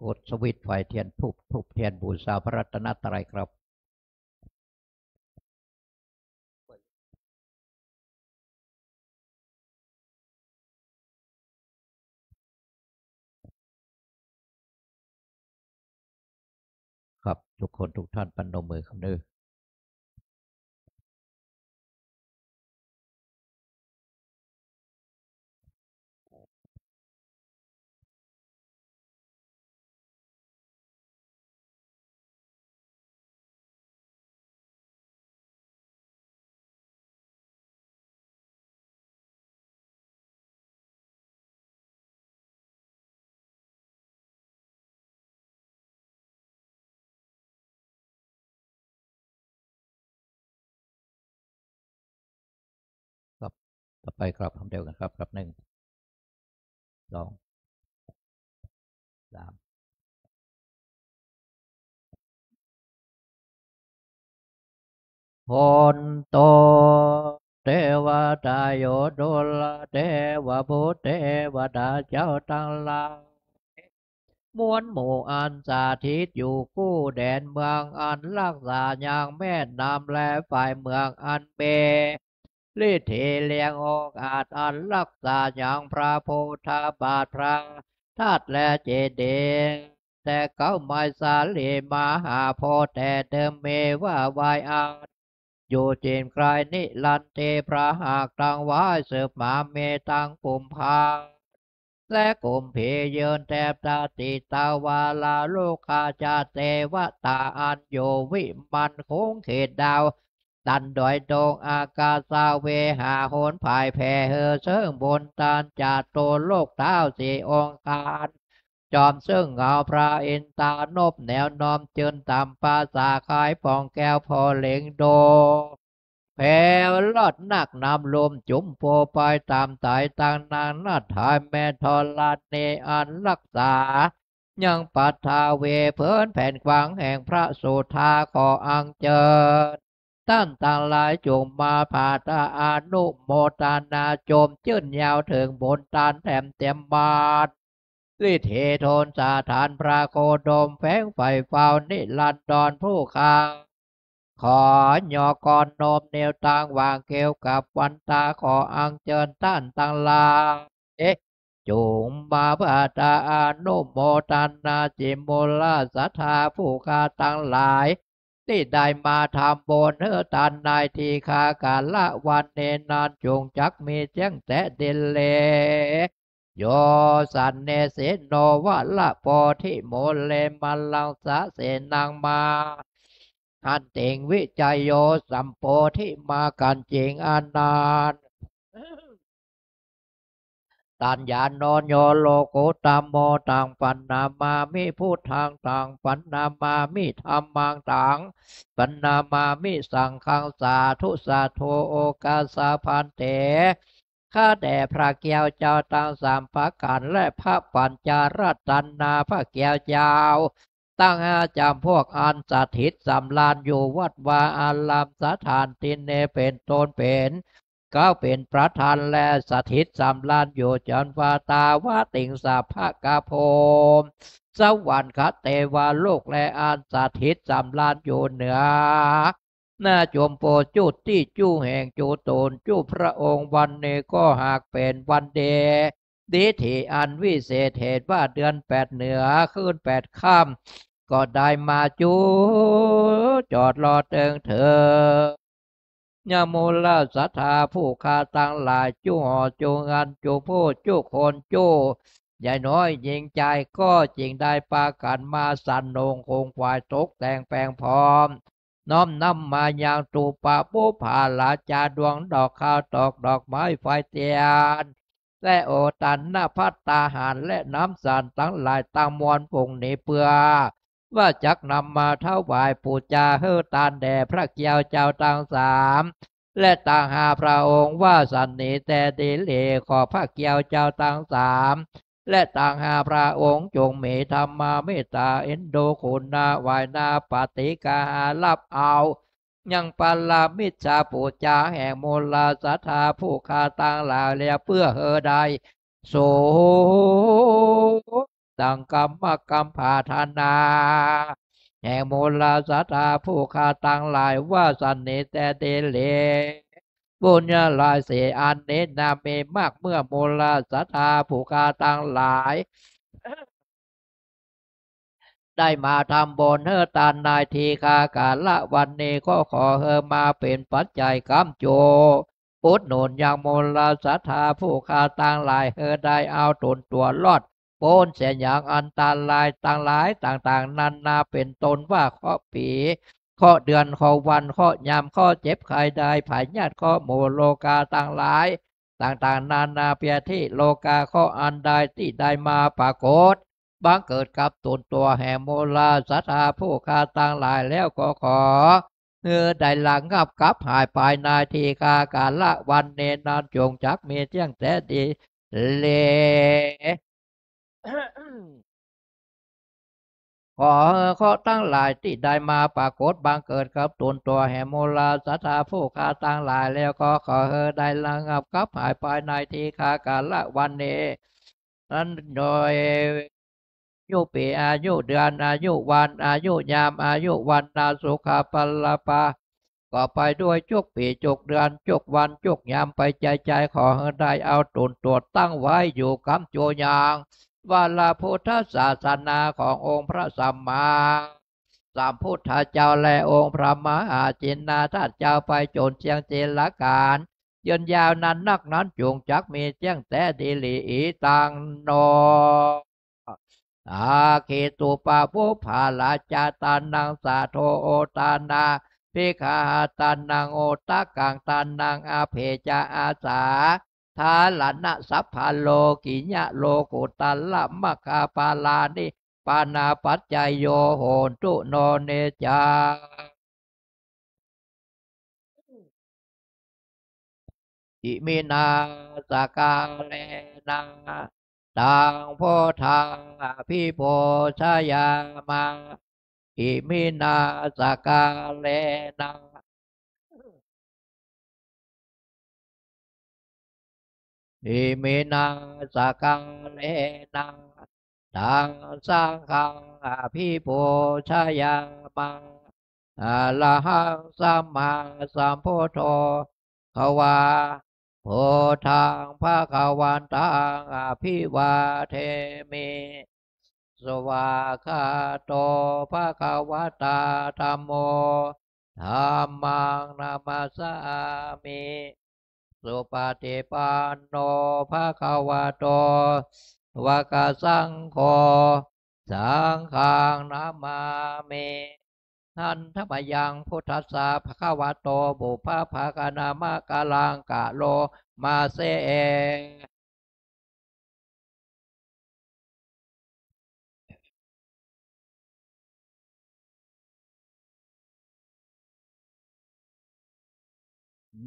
กดสวิตช์ไฟเทียนทูบเทียนบูชาพระรัตนตรัยครับครับทุกคนทุกท่านปนมมือครับเด้อครับต่อไปครับคำเดียวกันครับครับหนึ่งสองสามพนโตเทวตาโยดุลเทวบุตรเทวดาเจ้าทั้งหลายมวลหมู่อันสาธิตอยู่คู่แดนเมืองอันรักษาอย่างแม่นำและฝ่ายเมืองอันเปลิเทเลียงโอกอาจอันรักษาอย่างพระโพธาบาทพระธาตุและเจดีย์แต่เขาไม่สาลีมหาโพธิ์แต่เดิมเมว่าวายอาจอยู่จีนใครนิลันเทพระหากตังไว้สืบมาเมตังกุมภาและกุมพีเยินแทบตาติตาวาลาโลกาจาเทวตาอันโยวิมันคงเขตดาวตันดอยดงอากาศาเวหาโหนภายแผ่เฮอเชิงบนตานจาโตโลกเท้าสี่องค์การจอมซึ่งเงาพระอินตานบแนวนอมเจินตามภาษาคายปองแก้วพอเหลงโดแผ่ลอดนักนำลมจุ่มโพไปตามสายต่างนางนาถายแม่ทอลาเนอันรักษายังปัทาเวเพิ่นแผ่นกวางแห่งพระสุธาขออังเจิญท่านต่างหลายจงมาผาตาอนุโมทนาโจมจื่นยาวถึงบนตานแถมเต็มบาทลิเทโทนสาธานพระโคดมแฝงไฟเฝ้านิลันดรผู้คาขอยอกรโนมเนวต่างวางเกวกับวันตาขออังเจิญต้านต่างลาเอ๊ะจุมมาพระตาอนุโมทันนาจิมุลาสัทธาผู้คาตั้งหลายที่ได้มาทำบนเฮอตันนายทีคากาละวันเนนานจงจักมีเจียงแต่เดลเลโยสันเนเสโนวะละโพธิโมเลมัลลังสะเสนังมาหันติงวิจัยโยสัมโพธิมากันจริงอานานตัญญาโนโยโลกุตมโมตังปันนามามิพุทธังตังปันนามามิธรรมังตังปันนามามิสังฆังสาธุสาธุโอกาสาพันเตข้าแต่พระเกียวเจ้าตั้งสามพระกันและพระปัญจารัตนาพระเกียวเจ้าตั้งอาจำพวกอันสถิตสำลานอยู่วัดวาอารามสถานตินเนเป็นตนเป็นก็เป็นประธานและสถิตสำลานอยู่จันวาตาวาติงสาภกาโพมสวรรคเทวาโลกและอันสถิตสำลานอยู่เหนือหน้าจมโปจุดที่จู้แห่งจูตนจู้พระองค์วันนี้ก็หากเป็นวันเดดิถีอันวิเศษเหตุว่าเดือนแปดเหนือคืนแปดค่ำก็ได้มาจูจอดรอเติงเธอยามูลสัทธาผู้คาตั้งหลายจู้ห่อจูงอันจูผู้จู้คนจู้ใหญ่น้อยยิงใจก็จริงได้ปากันมาสันนงคงควายตกแต่งแปลงพร้อมน้อมนำมาอย่างตูปะปุผาลาจาดวงดอกข้าวตอกดอกไม้ไฟเตียนและโอตันนาพัตตาหารและน้ำสันทั้งหลายตั้งมวลปุ่งนี้เปือว่าจักนำมาถวายปูจาเฮอตานแด่พระเกียวเจ้าทั้งสามและต่างหาพระองค์ว่าสันนิแต่ดีเลขอพระเกียวเจ้าทั้งสามและต่างหาพระองค์จงมีธรรมาเมตตาเอ็นดูคุณนาวายนาปฏิการับเอายังปัลลามิจฉาปูจาแห่งมูลสัทธาผู้คาตังหลายเลียเพื่อเฮอใดโส ตังกัมมกรรมภาธนาแห่งมูลสัทธาผู้ข้าตั้งหลายว่าสันนิแต่เดเลบุญญาลายเสอันนี้นามีมากเมื่อมูลสัทธาผู้ข้าตั้งหลายได้มาทำบุญเฮอตานนายทีคากาละวันนี้ก็ขอเฮอมาเป็นปัจจัยกำโจปุตหนุนยังมูลสัทธาผู้ข้าตั้งหลายเฮอได้เอาตนตัวรอดโปนเสียอย่างอันตรายต่างหลายต่างๆนานาเป็นตนว่าข้อปีข้อเดือนข้อวันข้อยามข้อเจ็บใครได้ผายญาติข้อหมู่โลกาต่างหลายต่างๆนานาเปียที่โลกาข้ออันใดที่ได้มาปรากฏบังเกิดกับตนตัวแห่งโมลาสัทธาผู้ข้าต่างหลายแล้วก็ขอได้หลังงับกับหายไปนาทีกากาละวันเนนานจงจักมีเที่ยงแต่ดีเลขอข้อตั้งหลายที่ได้มาปรากฏบังเกิดกับตนตัวแห่งโมลาสัทธาผู้ข้าตั้งหลายแล้วก็ขอได้หลังงับกับหายไปในทีกากาละวันเนนั้นโดยอายุปีอายุเดือนอายุวันอายุยามอายุวันนาสุขาปัลลปาก็ไปด้วยจุกปีจุกเดือนจุกวันจุกยามไปใจขอได้เอาตนตัวตั้งไว้อยู่กำโจยางวาลาพุทธศาสนาขององค์พระสัมมาสัมพุทธเจ้าและองค์พระมหาจินนาทัตเจ้าไปจนเชียงเจรการยืนยาวนั้นนักนั้นจงจักมีเจ้งแต่ดีหลีอีตังโนอาเคตุปาปุภาลาจาตานังสาโทโอตานาภิกขาตานังโอตะกังตานังอาเพจาอาสาทาลนะสัพพโลกิญะโลกุตัลละมะคาปาลานิปานาปัจจยโยโหนตุโนเนจาอิมินาสกาเลนะตังโพธังอภิโพชยามาอิมินาสกาเลนะอิมินาสกาเลนะตังสังฆังอภิโพชยามาอะระหังสัมมาสัมพุทโธภวาโพธังภะคะวันตังอภิวาเทมิสวากขาโตภะคะวะตาธัมโมธัมมังนามัสสามิสุปฏิปันโนภะคะวะโตวะกะสังโฆสังฆังนามามิทันทมยังพุทธัสสะภะคะวะโตบุพภาคานามะกาลังกะโลมาเสเอ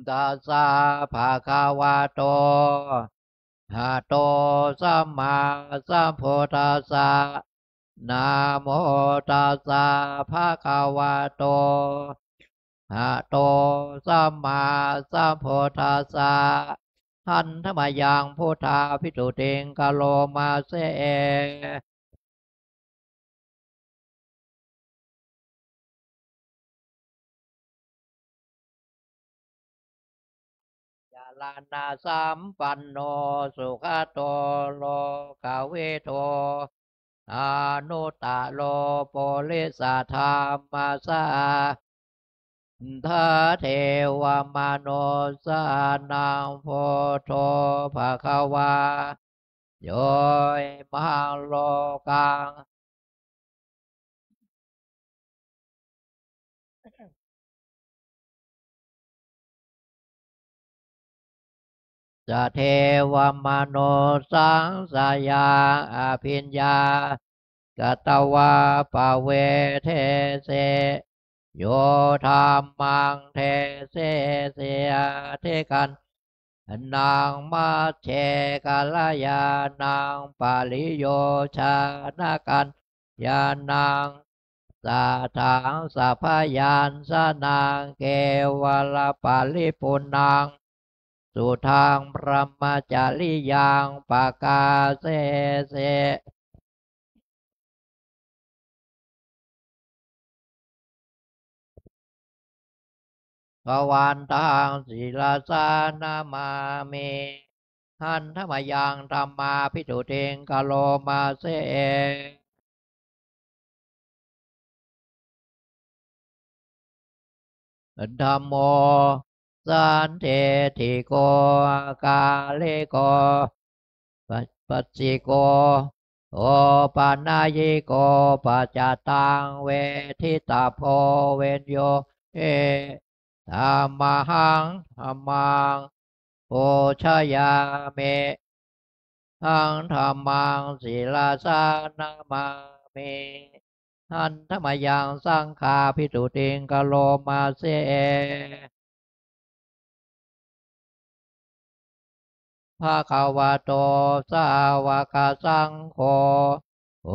ตัสสะภะคะวะโตอะโตสัมมาสัมพุทธัสสะนะโมตัสสะภะคะวะโตอะโตสัมมาสัมพุทธัสสะทันทมยังพุทธาภิกษุเตงกะโลมาเสเอยาลานาสัมปันโนสุขโตโลกาเวโทอนุตตะโลโปลิสาธรรมาสาทาเทวมโนสานังโพโธภะคะวาโยมหังโลกังจะเทวมโนสังสายาอภิญญากตวาปเวเทเสโยธรรมังเทเสเสียเทกันนางมัชเชกัลยานางปาลิโยชานากันยานางสัทังสัพพยานสนางเกวลปาลิปุนังสุทางพระมจาริยังปากาเสเส ภวันตังศีลาสานามามิหันธรรมยังธรรมาภิทุติงกะโลมาเสธัมโมสันเทติโกกาเลโกปัสสิโกโอปันนายิโกปัจจตังเวทิตาโพเวนโยเอธัมมังธัมมังโอชยาเมหังธัมมังศีลาสานามามิหันธรรมยังสังฆาภิทุติงกะโลมาเสภะคะวะโตสาวกสังโฆโอ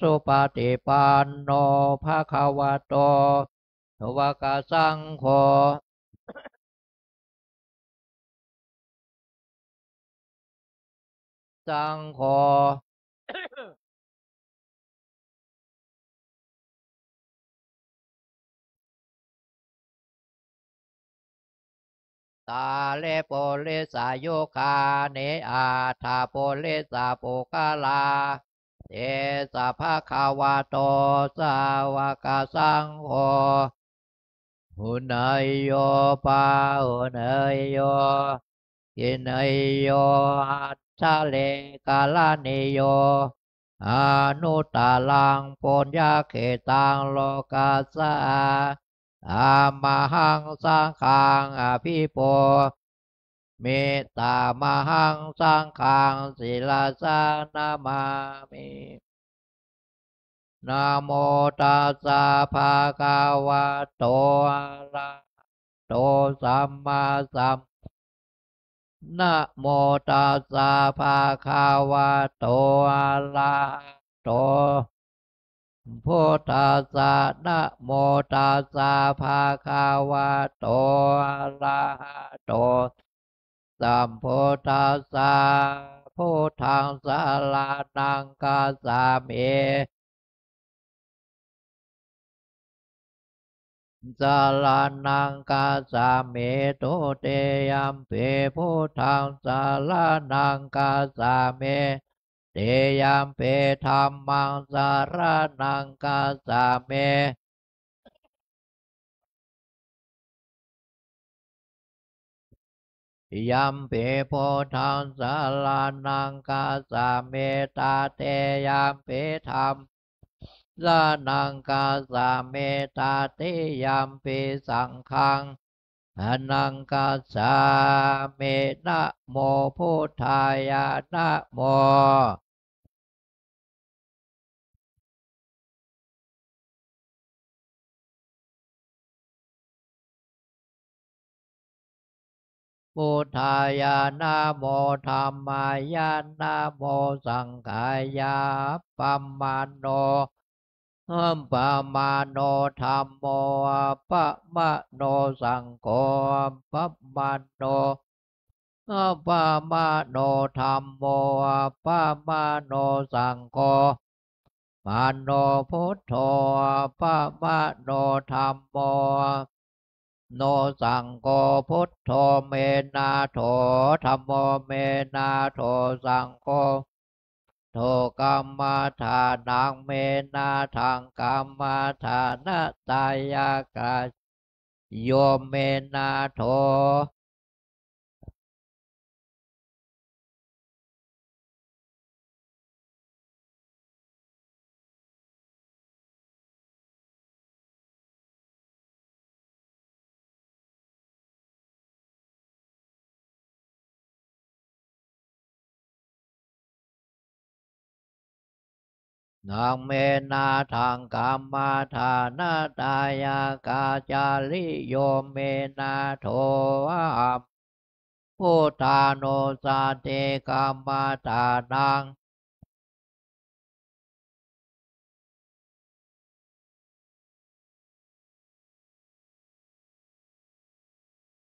สุปฏิปันโนภะคะวะโตสาวกสังโฆสังโฆตาเลโปเลสาโยคาเนอาทาโปเลสาโปกาลาเตสะภะคะวะโตสาวกสังโฆหุนายโยปาหุนายโยกินายโยอัจฉะเลกาลานิโยอนุตตลังปุญญาเขตังโลกัสสะอามหังสังฆังอภิปูเมตตามหังสังฆังศิลาสานามามินะโมตัสสะภะคะวะโตอะระหะโตสัมมาสัมนะโมตัสสะภะคะวะโตอะระหะโตพุทธัสสะนะโมตัสสะภะคะวะโตอะระหะโตสัมพุทธัสสะพุทธังสรณังคัจฉามิสรณังคัจฉามิตุติยัมปิพุทธังสรณังคัจฉามิเตยัมปิธัมมังสรณังคัจฉามิยัมปิพุทธังสรณังคัจฉามิตาเตยัมปิธัมสรณังคัจฉามิตาติยัมปิสังฆังอนังคัจฉามินะโมพุทธายะนะโมพุทธายะนะโมธัมมายะนะโมสังฆายะปัมมาโนปัมมาโนธัมโมปัมมาโนสังโฆปัมมาโนปัมมาโนธัมโมปัมมาโนสังโฆมาโนพุทโธปัมมาโนธัมโมโนสังโฆพุทโธเมนาโถธัมโมเมนาโถสังโฆโทกัมมาทานังเมนาทังกัมมาทานาตายากาโยเมนาโถนางเมนาทังกัมมาทานาตายากาจาริโยเมนาโถอัมพุทธานุสาเทกัมมาทานัง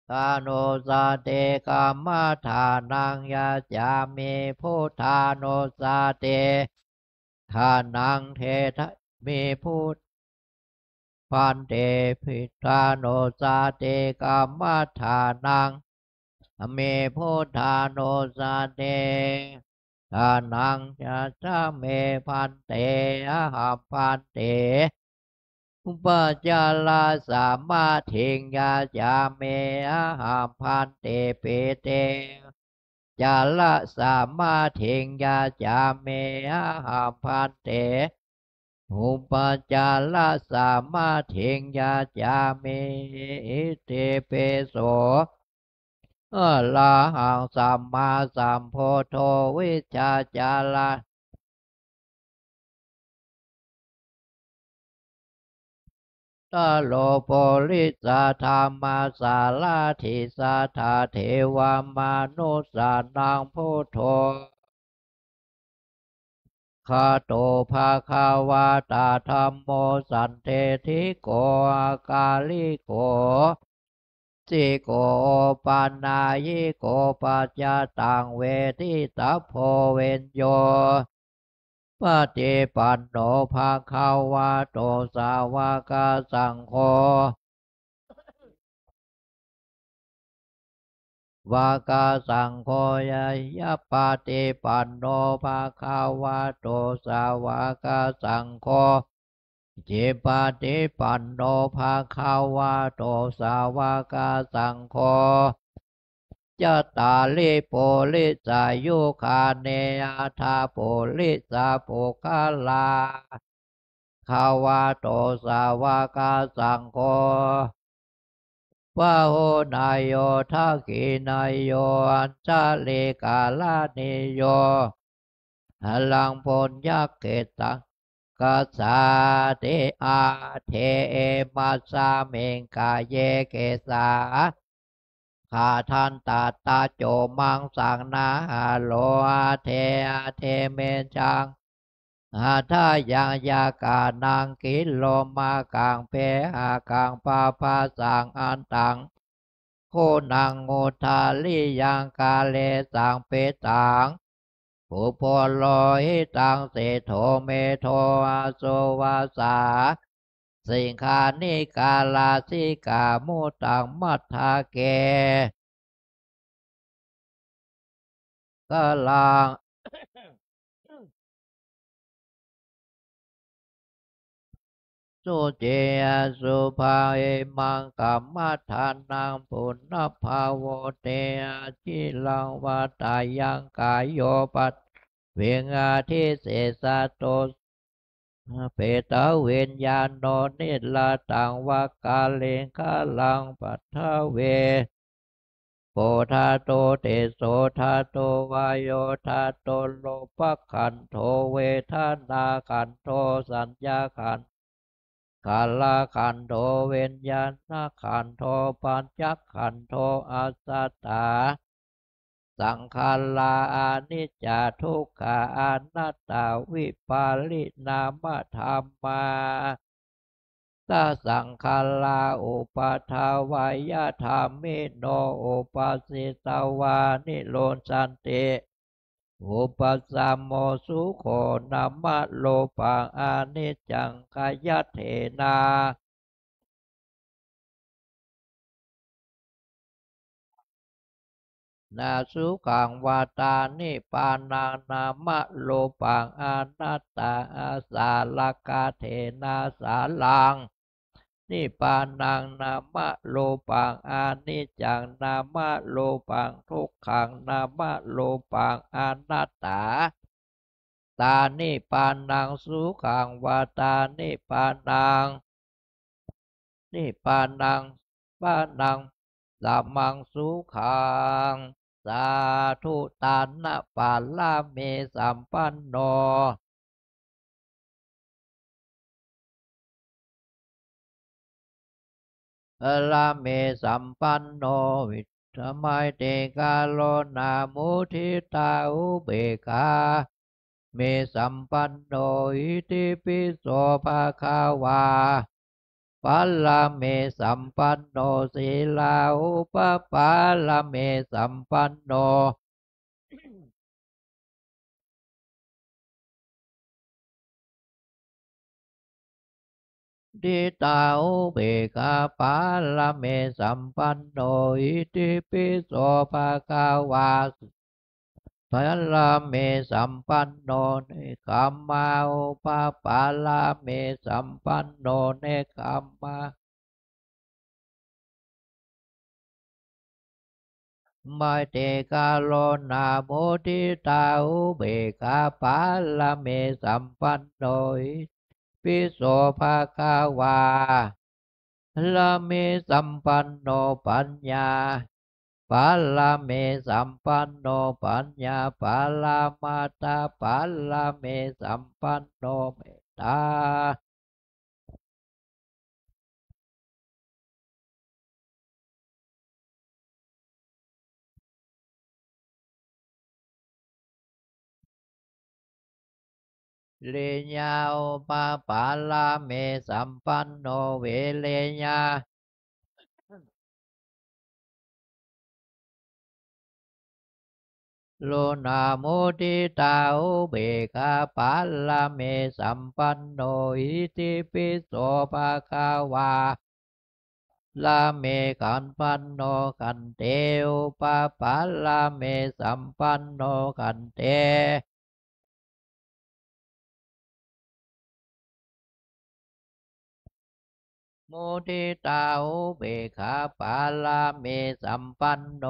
ทานุสาเทกัมมาทานังยาจามิพุทธานุสาเททานังเททะมีพุท พันเตปิทาโนสาเตกัมมัฏฐานังเมพุทธาโนสาเตทานังจะสะเมพันเตอะหัมพันเตอุปจาราสามาทิงยาจาเมอะหัมพันเตเปเตจาละสามาทิงยาจาเมอะหัมพันเตอุปจาระสามาทิงยาจามิอิติปิโสลาหังสัมมาสัมโพโธวิชาจาระตะโลโปลิสาธรรมาสาลาทิสาธาเทวามานุสานังพุทโธคาโตภาคาวาตาธัมโมสันเทธิโกอากาลิโกสิโกปันนายิโกปัจจตังเวทิตาโพเวนโยปฏิปันโนภาคาวาโตสาวกสังโฆวากาสังโฆยะปฏิปันโนภาคาวาโตสาวกสังโฆจิปฏิปันโนภาคาวาโตสาวกสังโฆจตาลิโปลิสายุคาเนอาทาโปลิสาโภคาลาภาวะโตสาวกสังโฆปะโหนายโยทักขินายโยอัญชเลกาลานิโยหลังปนยักเกตังกัสสาเตอาเทเอมัสสาเมงกาเยเกสาข้าทันตาตาโจมังสังนาโลอาเทอาเทเมจังอาทายังยากานังกิโลมากังเพหากังปาปาสังอันตังโคนังโงทาลิยังกาเลสังเปตังผู้พโลหิตังเสโทเมโทอาโสวาสาสิงคานิกาลาสิกามุตังมัทธาเกกลังสุเจสุภาเอมังกัมมัฏฐานังปุณณภาโวเตจิลังวัตายังกายโยปัตเวงอาทิเสสะโตเปตาเวนญาโนนิลาตังวากาเลงคาลังปัทเวโปธาโตเตโสธาโตวายโยธาโตโลภขันโทเวทนาขันโทสัญญาขันกาลขันโทเวนญาณขันโทปัญจขันโทอาสัตตาสังขาราอานิจจทุกขาอนัตตาวิปาลินามธรรมาตาสังขาราอุปาทาวายธรรมิโนอุปัสสิตวานิโรสันติอุปัสสัมโมสุโขนัมมะโลปังอานิจจังขยัตเถนานาสุขังวาตานิปานังนามะโลปังอนัตตาอาสาลกาเทนาสาลังนิปานังนามะโลปังอานิจจังนามะโลปังทุกขังนามะโลปังอนัตตาตานิปานังสุขังวาตานิปานังนิปานังปานังสัมมังสุขังสาธุตานะปาลาเมสัมปันโนลาเมสัมปันโนวิธไมยเตกาโลนามุทิตาอุเบกาเมสัมปันโนอิติปิโสภะคะวาปัลลาเมสัมปันโนศีลาอุปปาลาเมสัมปันโน ทิตาอุเบกขาปาลเมสัมปันโนอิติปิโสภะคะวาพะลาเมสัมปันโนเนคัมมาอุปปาลาเมสัมปันโนเนคัมมาไม่เตกาโลนาโมทิตาอุเบกขาปาลเมสัมปันโนอิปิโสภะคะวาลาเมสัมปันโนปัญญาปัลลเมสัมปันโนปัญญาปัลลมาตาปัลลเมสัมปันโนเมตตาเลียาอุปปัลลเมสัมปันโนเวเลญาโลนาโมทิตาอุเบกขาปัลลเมสัมปันโนอิติปิโสภะคะวาลาเมขันปันโนขันเตอุปปัลลเมสัมปันโนขันเตโมทิตาอุเบกขาปาลาเมสัมปันโน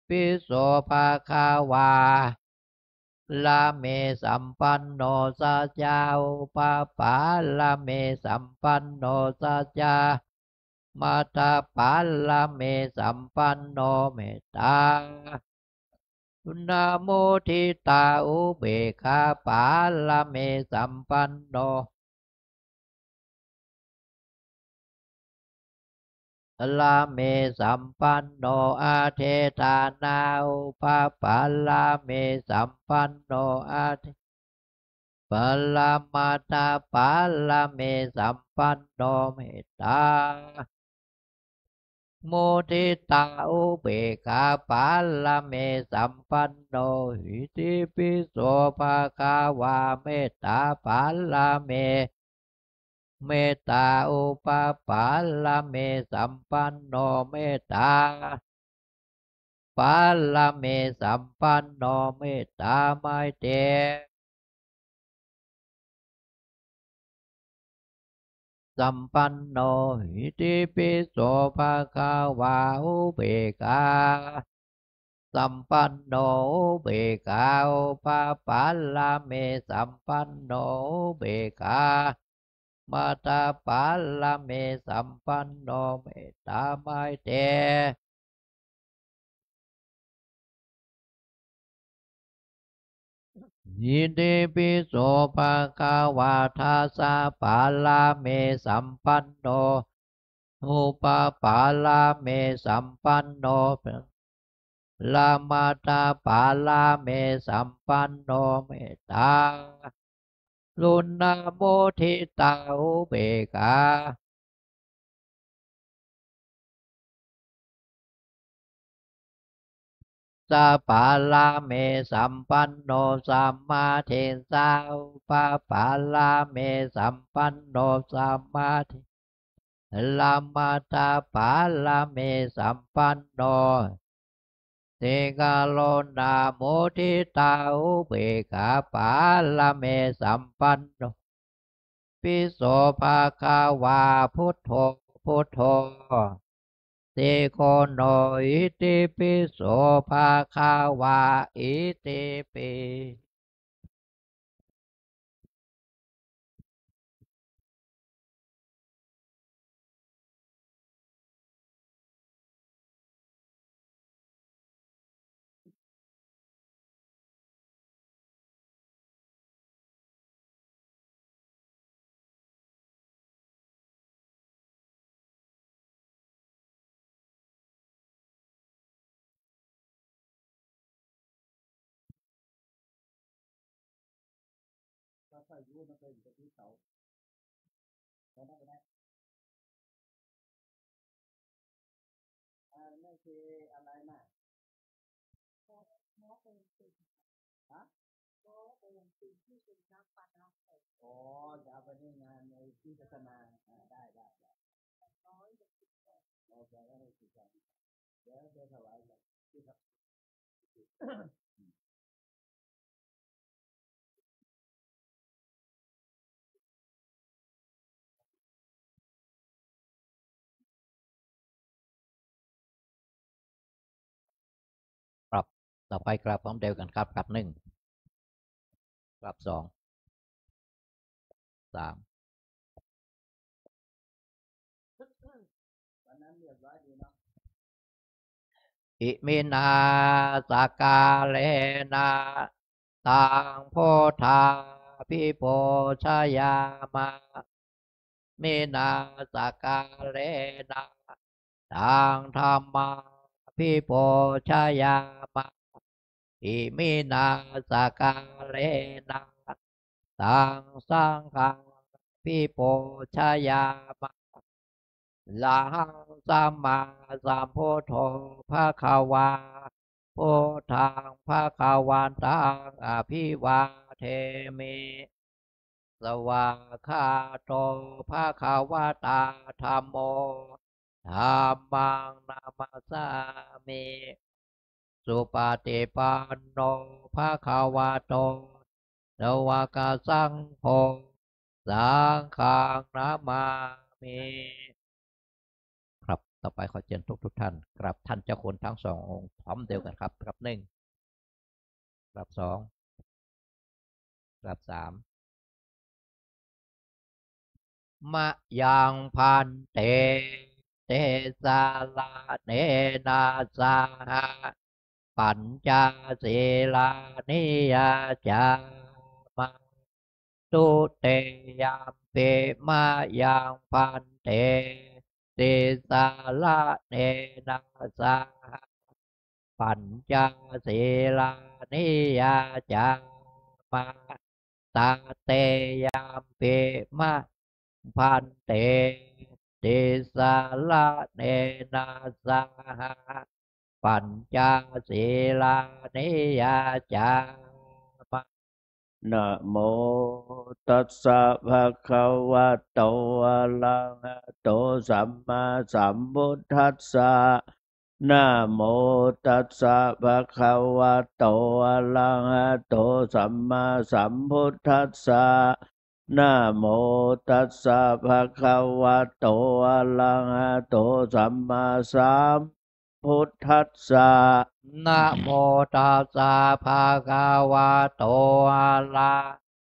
ปิโสภะคะวาลาเมสัมปันโนสัจจาอุปปาลาเมสัมปันโนสัจจามาตาปาลาเมสัมปันโนเมตตานะโมทิตาอุเบกขาปาลาเมสัมปันโน ลาเมสัมปันโนอาเทตานาอุปปัลลาเมสัมปันโนอาเทปัลลามาตาปัลลาเมสัมปันโนเมตตาโมทิตาอุเบกขาปัลลาเมสัมปันโนหิติปิโสภะคะวาเมตตาปัลลาเมเมตตาอุปปัลลาเมสัมปันโนเมตตา ปัลลเมสัมปันโนเมตตาไมเตสัมปันโนหิติปิโสภะคะวาอุเบกขาสัมปันโนอุเบกขาอุปปัลลเมสัมปันโนอุเบกขามาตาปัลลเมสัมปันโนเมตตาไมเต ยินดีปิโสภะคะวาทาสาปาลาเมสัมปันโนอุปปาลาเมสัมปันโนลามาตาปาลาเมสัมปันโนเมตตาลุณาโมทิตาอุเบกขาสัพพะลาเมสัมปันโนสัมมาเทสาอุปปาลาเมสัมปันโนสัมมาเทลามาตาปาลาเมสัมปันโนเตกาโลนาโมทิตาอุเบกขาปาลาเมสัมปันโนปิโสภะคะวาพุทโธพุทโธเตโคโนอิติปิโสภะคะวาอิติปิ งานในที่พัฒนาได้โอเคแล้วให้สิครับเดี๋ยวถวายที่ครับกลับต่อไปกลับพร้อมเดียวกันครับกลับหนึ่งกลับสองสามวันนั้นเรียบร้อยดีเนาะอิมินาสกาเลนะตังโพธาพิโพชยามามินาสกาเลนะตังธรรมาพิโพชยามาอิมินาสกาเลนะตังสังฆังพิโพชยามะลังสัมมาสัมพุทโธภะคะวาพุทธังภะคะวันตังอภิวาเทมิสวากขาโตภะคะวะตาธัมโมธัมมังนามัสสามิสุปฏิปันโนภะคะวะโตสวากสังโฆสังฆังนามามิครับต่อไปขอเชิญทุกท่านกราบท่านเจ้าคุณทั้งสององค์พร้อมเดียวกันครับกราบหนึ่งกราบสองกราบสามมะยังพันเตเตสาลาเนนาสาหะปัญจศีลานิยาจามะตุเตยามเปมายังพันเตติสาละเนนะสาปัญจศีลานิยาจามาตาเตยามเปมาพันเตติสาละเนนะสาปัญจศีลานิยาจามานะโมตัสสะภะคะวะโตอะระหะโตสัมมาสัมพุทธัสสะนะโมตัสสะภะคะวะโตอะระหะโตสัมมาสัมพุทธัสสะนะโมตัสสะภะคะวะโตอะระหะโตสัมมาสัมพุทธัสสะนะโมตัสสะภะคะวะโตอะระ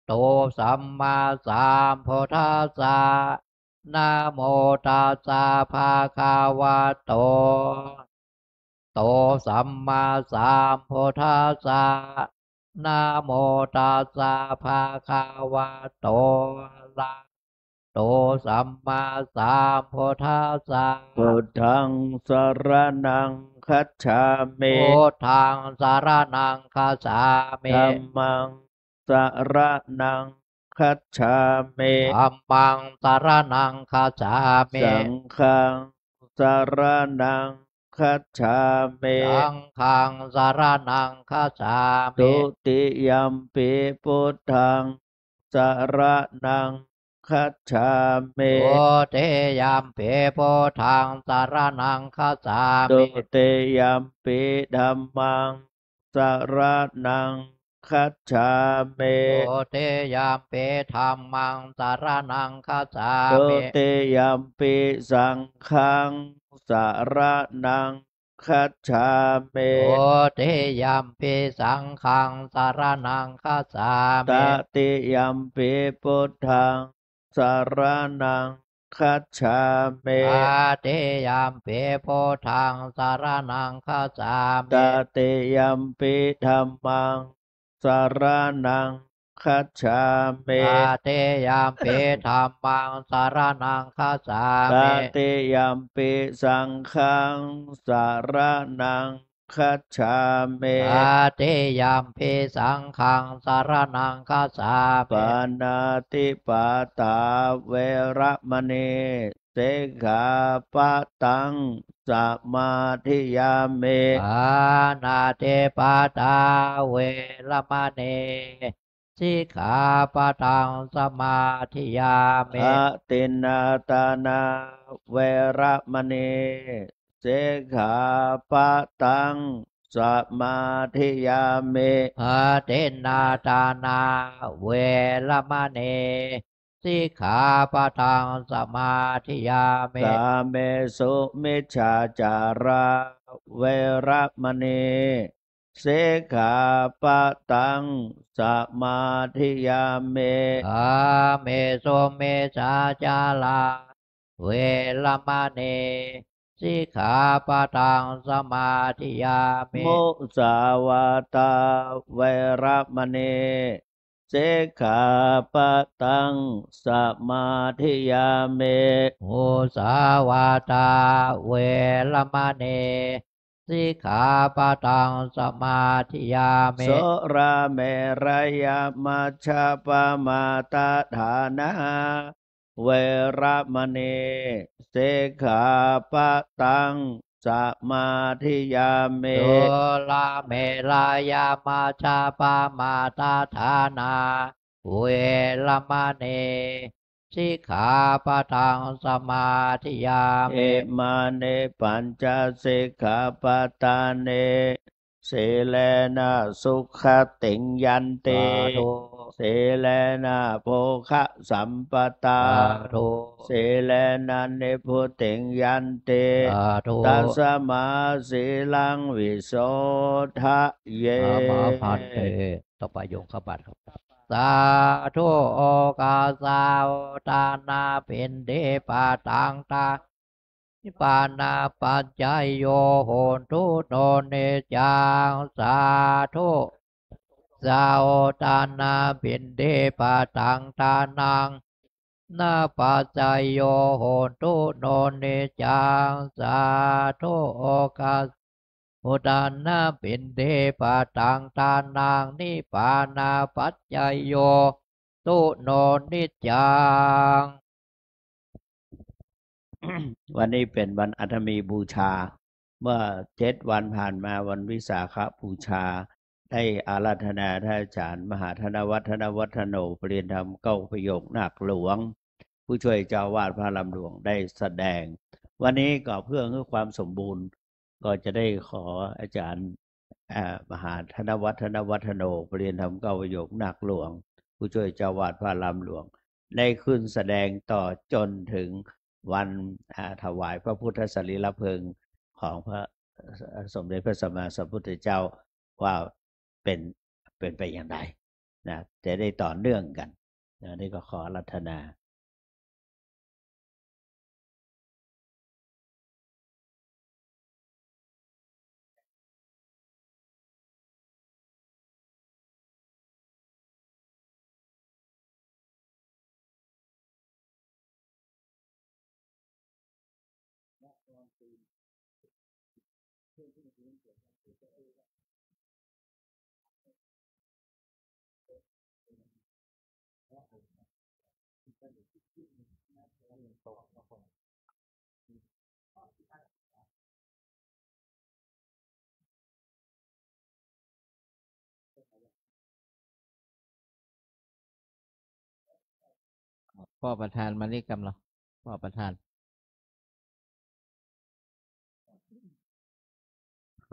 โตสัมมาสัมพุทธัสสะนะโมตัสสะภะคะวะโตสัมมาสัมพุทธัสสะนะโมตัสสะภะคะวะโตอะระโตสัมมาสัมพุทธัสสะพุทธังสรณังคัจฉามิพุทธังสรณังคัจฉามิธัมมังสรณังคัจฉามิธัมมังสรณังคัจฉามิสังฆังสรณังคัจฉามิสังฆังสรณังคัจฉามิตุติยัมปิพุทธังสรณังคัจฉามิตุติยัมปิพุทธังสรณังคัจฉามิตุติยัมปิธัมมังสรณังคัจฉามิตุติยัมปิธัมมังสรณังคัจฉามิตุติยัมปิสังฆังสรณังคัจฉามิตุติยัมปิสังฆังสรณังคัจฉามิตติยัมปิพุทธังสรณังคัจฉามิตติยัมปิพุทธังสรณังคัจฉามิตติยัมปิธัมมังสรณังคัจฉามิตติยัมปิธัมมังสรณังคัจฉามิตติยัมปิสังฆังสรณังคัจฉามิตติยัมปิสังฆังสรณังคัจฉามิปานาติปาตาเวระมณีสิกขาปะทังสมาธิยามิปานาติปาตาเวระมณี สิกขาปะทังสมาธิยามิอะตินนาตานาเวระมณีสิกขาปะทังสมาธิยามิอาเทนนาตานาเวรมณีสิกขาปะทังสมาธิยามิกาเมสุมิจฉาจาราเวระมณีสิกขาปะทังสมาธิยามิอาเมโสเมสาจาลาเวรมณีสิกขาปะทังสมาธิยามิมุสาวาตาเวระมณีสิกขาปะทังสมาธิยามิมุสาวาตาเวรมณีสิกขาปะทังสมาธิยาโสมิราเมรยมัชฌะปมาตฐานาเวระมณีสิกขาปะทังสมาธิยามิสุลาเมรายามาชาปามาตาฐานาเวรมณีสิกขาปะทังสมาธิยาเอมิมาเนปัญจสิกขาปตาเนสีเลนะสุขติงยันติสาธุสีเลนะโภคะสัมปตาสาธุสีเลนะนิพุติงยันติสาธุตัสมาสีลังวิโสทะเยอามาพันเตต่อไปโยงขบัตครับสาธุโอกาสาวตานาเป็นเดปาตังตานิปานาปัจจายโยโหนทุโนเนจังสาธุสาวตานาเป็นเดปาตังตานังนาปัจจายโยโหนทุโนเนจังสาธุโอกาส อุดานาปินเดปะตังตานางนิปานาปัจจยโยตุโนนิจัง วันนี้เป็นวันอัฐมีบูชา เมื่อ7 วันผ่านมาวันวิสาขบูชา ได้อาราธนาท่านอาจารย์มหาธนวัฒนวัฒโนปริยธรรมเก้าประโยคนาคหลวง ผู้ช่วยเจ้าวาดพระลำหลวงได้แสดง วันนี้ก็เพื่อความสมบูรณ์ ก็จะได้ขออาจารย์มหาธนวัฒนวัฒโนปริยธรรมเก้าประโยคนาคหลวง ผู้ช่วยเจ้าวาดพระลำหลวง ได้ขึ้นแสดงต่อจนถึงวันถวายพระพุทธสรีระเพลิงของพระสมเด็จพระสัมมาสัมพุทธเจ้าว่าเป็นไปอย่างไรนะจะได้ต่อเนื่องกันนะนี่ก็ขอรัตนาพ่อประธานมานี่กำลังพ่อประธาน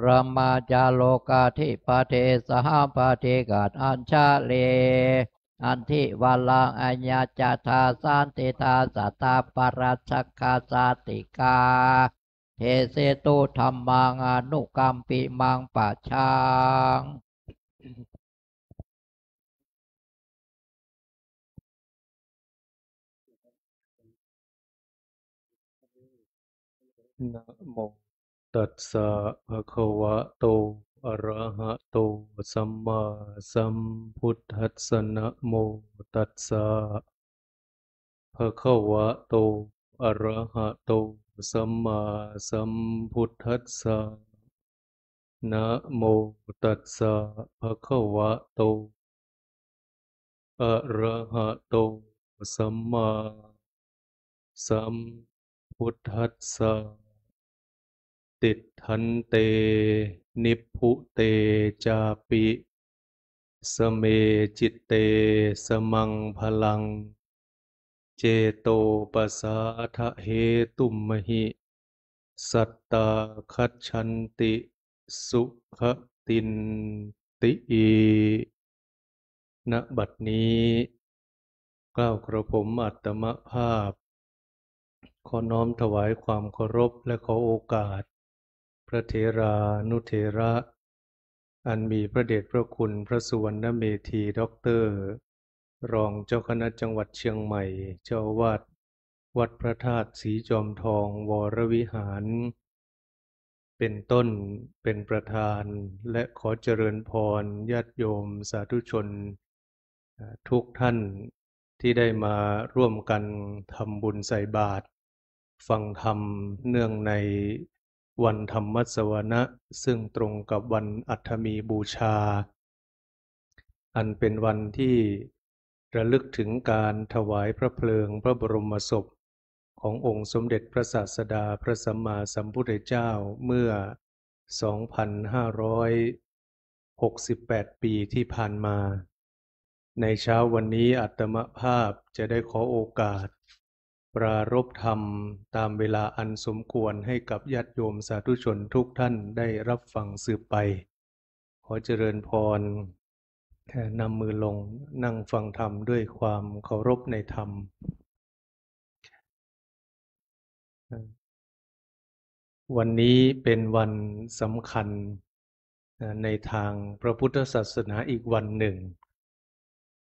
รามาจาโลกาธิปเทสหปเทกัดอัญชาเลอันทิวาลังอัญญาจาทาสันติทาสัตตาปรัชกาสาติกาเทเสตุธรรมังอนุกัมปิมังปัจชังนะโมตัสสะภะคะวะโตอะระหะโตสัมมาสัมพุทธัสสะนะโมตัสสะภะคะวะโตอะระหะโตสัมมาสัมพุทธัสสะนะโมตัสสะภะคะวะโตอะระหะโตสัมมาสัมพุทธัสสะติทันเตนิพพุเตจาปิ สเมจิตเตสมังพลังเจโตปสาทะเหตุมมหิสัตตาคัจฉันติสุขตินติณบัดนี้กล้าวกระผมอัตมภาพขอน้อมถวายความเคารพและขอโอกาสพระเถรานุเถระอันมีพระเดชพระคุณพระสุวรรณเมธีด็อกเตอร์รองเจ้าคณะจังหวัดเชียงใหม่เจ้าอาวาสวัดพระธาตุสีจอมทองวรวิหารเป็นต้นเป็นประธานและขอเจริญพรญาติโยมสาธุชนทุกท่านที่ได้มาร่วมกันทำบุญใส่บาตรฟังธรรมเนื่องในวันธรรมสวนะซึ่งตรงกับวันอัฐมีบูชาอันเป็นวันที่ระลึกถึงการถวายพระเพลิงพระบรมศพขององค์สมเด็จพระศาสดาพระสัมมาสัมพุทธเจ้าเมื่อ 2,568 ปีที่ผ่านมาในเช้าวันนี้อาตมภาพจะได้ขอโอกาสปรารภธรรมตามเวลาอันสมควรให้กับญาติโยมสาธุชนทุกท่านได้รับฟังสืบไปขอเจริญพรนำมือลงนั่งฟังธรรมด้วยความเคารพในธรรมวันนี้เป็นวันสำคัญในทางพระพุทธศาสนาอีกวันหนึ่ง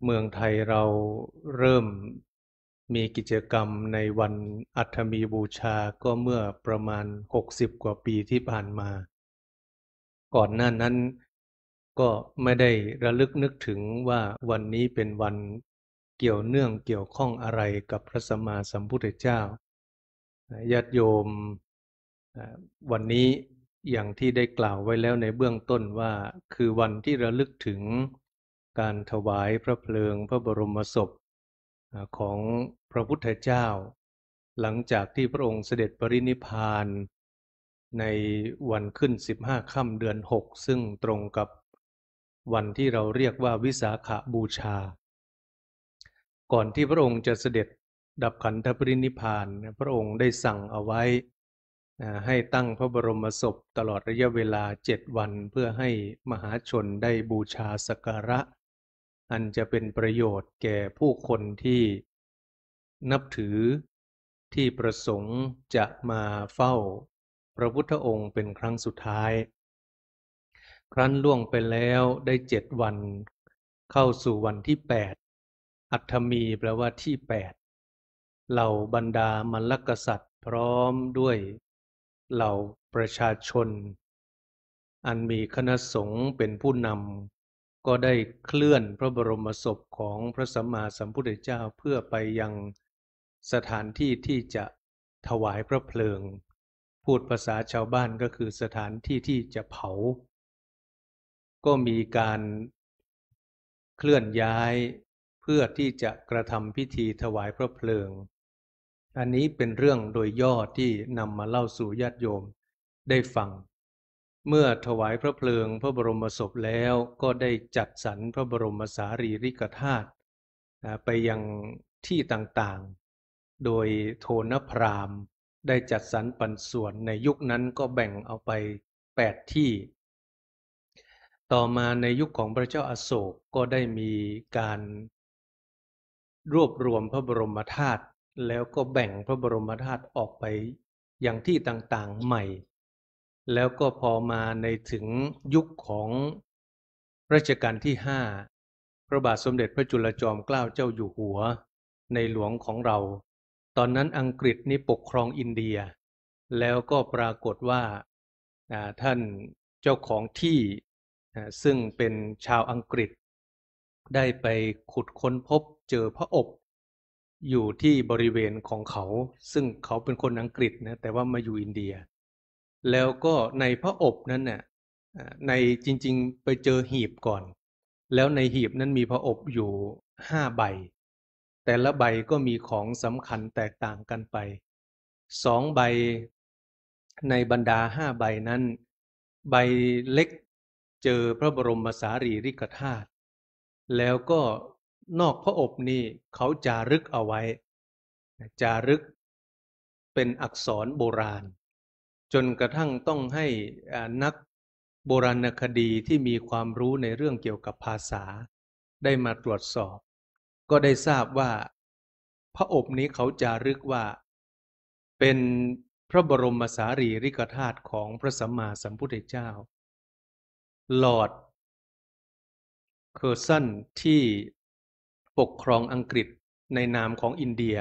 เมืองไทยเราเริ่มมีกิจกรรมในวันอัฐมีบูชาก็เมื่อประมาณ60กว่าปีที่ผ่านมาก่อนหน้านั้นก็ไม่ได้ระลึกนึกถึงว่าวันนี้เป็นวันเกี่ยวเนื่องเกี่ยวข้องอะไรกับพระสัมมาสัมพุทธเจ้าญาติโยมวันนี้อย่างที่ได้กล่าวไว้แล้วในเบื้องต้นว่าคือวันที่ระลึกถึงการถวายพระเพลิงพระบรมศพของพระพุทธเจ้าหลังจากที่พระองค์เสด็จปรินิพพานในวันขึ้น15ค่ำเดือน6ซึ่งตรงกับวันที่เราเรียกว่าวิสาขบูชาก่อนที่พระองค์จะเสด็จดับขันธปรินิพพานพระองค์ได้สั่งเอาไว้ให้ตั้งพระบรมศพตลอดระยะเวลา7วันเพื่อให้มหาชนได้บูชาสักการะอันจะเป็นประโยชน์แก่ผู้คนที่นับถือที่ประสงค์จะมาเฝ้าพระพุทธองค์เป็นครั้งสุดท้ายครั้นล่วงไปแล้วได้7วันเข้าสู่วันที่8อัฐมีแปลว่าที่8เหล่าบรรดามลกษัตริย์พร้อมด้วยเหล่าประชาชนอันมีคณะสงฆ์เป็นผู้นำก็ได้เคลื่อนพระบรมศพของพระสัมมาสัมพุทธเจ้าเพื่อไปยังสถานที่ที่จะถวายพระเพลิงพูดภาษาชาวบ้านก็คือสถานที่ที่จะเผาก็มีการเคลื่อนย้ายเพื่อที่จะกระทำพิธีถวายพระเพลิงอันนี้เป็นเรื่องโดยย่อที่นำมาเล่าสู่ญาติโยมได้ฟังเมื่อถวายพระเพลิงพระบรมศพแล้วก็ได้จัดสรรพระบรมสารีริกธาตุไปยังที่ต่างๆโดยโทนพราหมณ์ได้จัดสรรปันส่วนในยุคนั้นก็แบ่งเอาไป8ที่ต่อมาในยุคของพระเจ้าอโศกก็ได้มีการรวบรวมพระบรมธาตุแล้วก็แบ่งพระบรมธาตุออกไปอย่างที่ต่างๆใหม่แล้วก็พอมาในถึงยุคของรัชกาลที่5พระบาทสมเด็จพระจุลจอมเกล้าเจ้าอยู่หัวในหลวงของเราตอนนั้นอังกฤษนี่ปกครองอินเดียแล้วก็ปรากฏว่าท่านเจ้าของที่ซึ่งเป็นชาวอังกฤษได้ไปขุดค้นพบเจอพระอบอยู่ที่บริเวณของเขาซึ่งเขาเป็นคนอังกฤษนะแต่ว่ามาอยู่อินเดียแล้วก็ในพระอบนั้นน่ะในจริงๆไปเจอหีบก่อนแล้วในหีบนั้นมีพระอบอยู่5ใบแต่ละใบก็มีของสำคัญแตกต่างกันไป2ใบในบรรดา5ใบนั้นใบเล็กเจอพระบรมสารีริกธาตุ แล้วก็นอกพระอบนี่เขาจารึกเอาไว้จารึกเป็นอักษรโบราณจนกระทั่งต้องให้นักโบราณคดีที่มีความรู้ในเรื่องเกี่ยวกับภาษาได้มาตรวจสอบก็ได้ทราบว่าพระอบนี้เขาจารึกว่าเป็นพระบรมสารีริกธาตุของพระสัมมาสัมพุทธเจ้าลอร์ดเคอร์สันที่ปกครองอังกฤษในนามของอินเดีย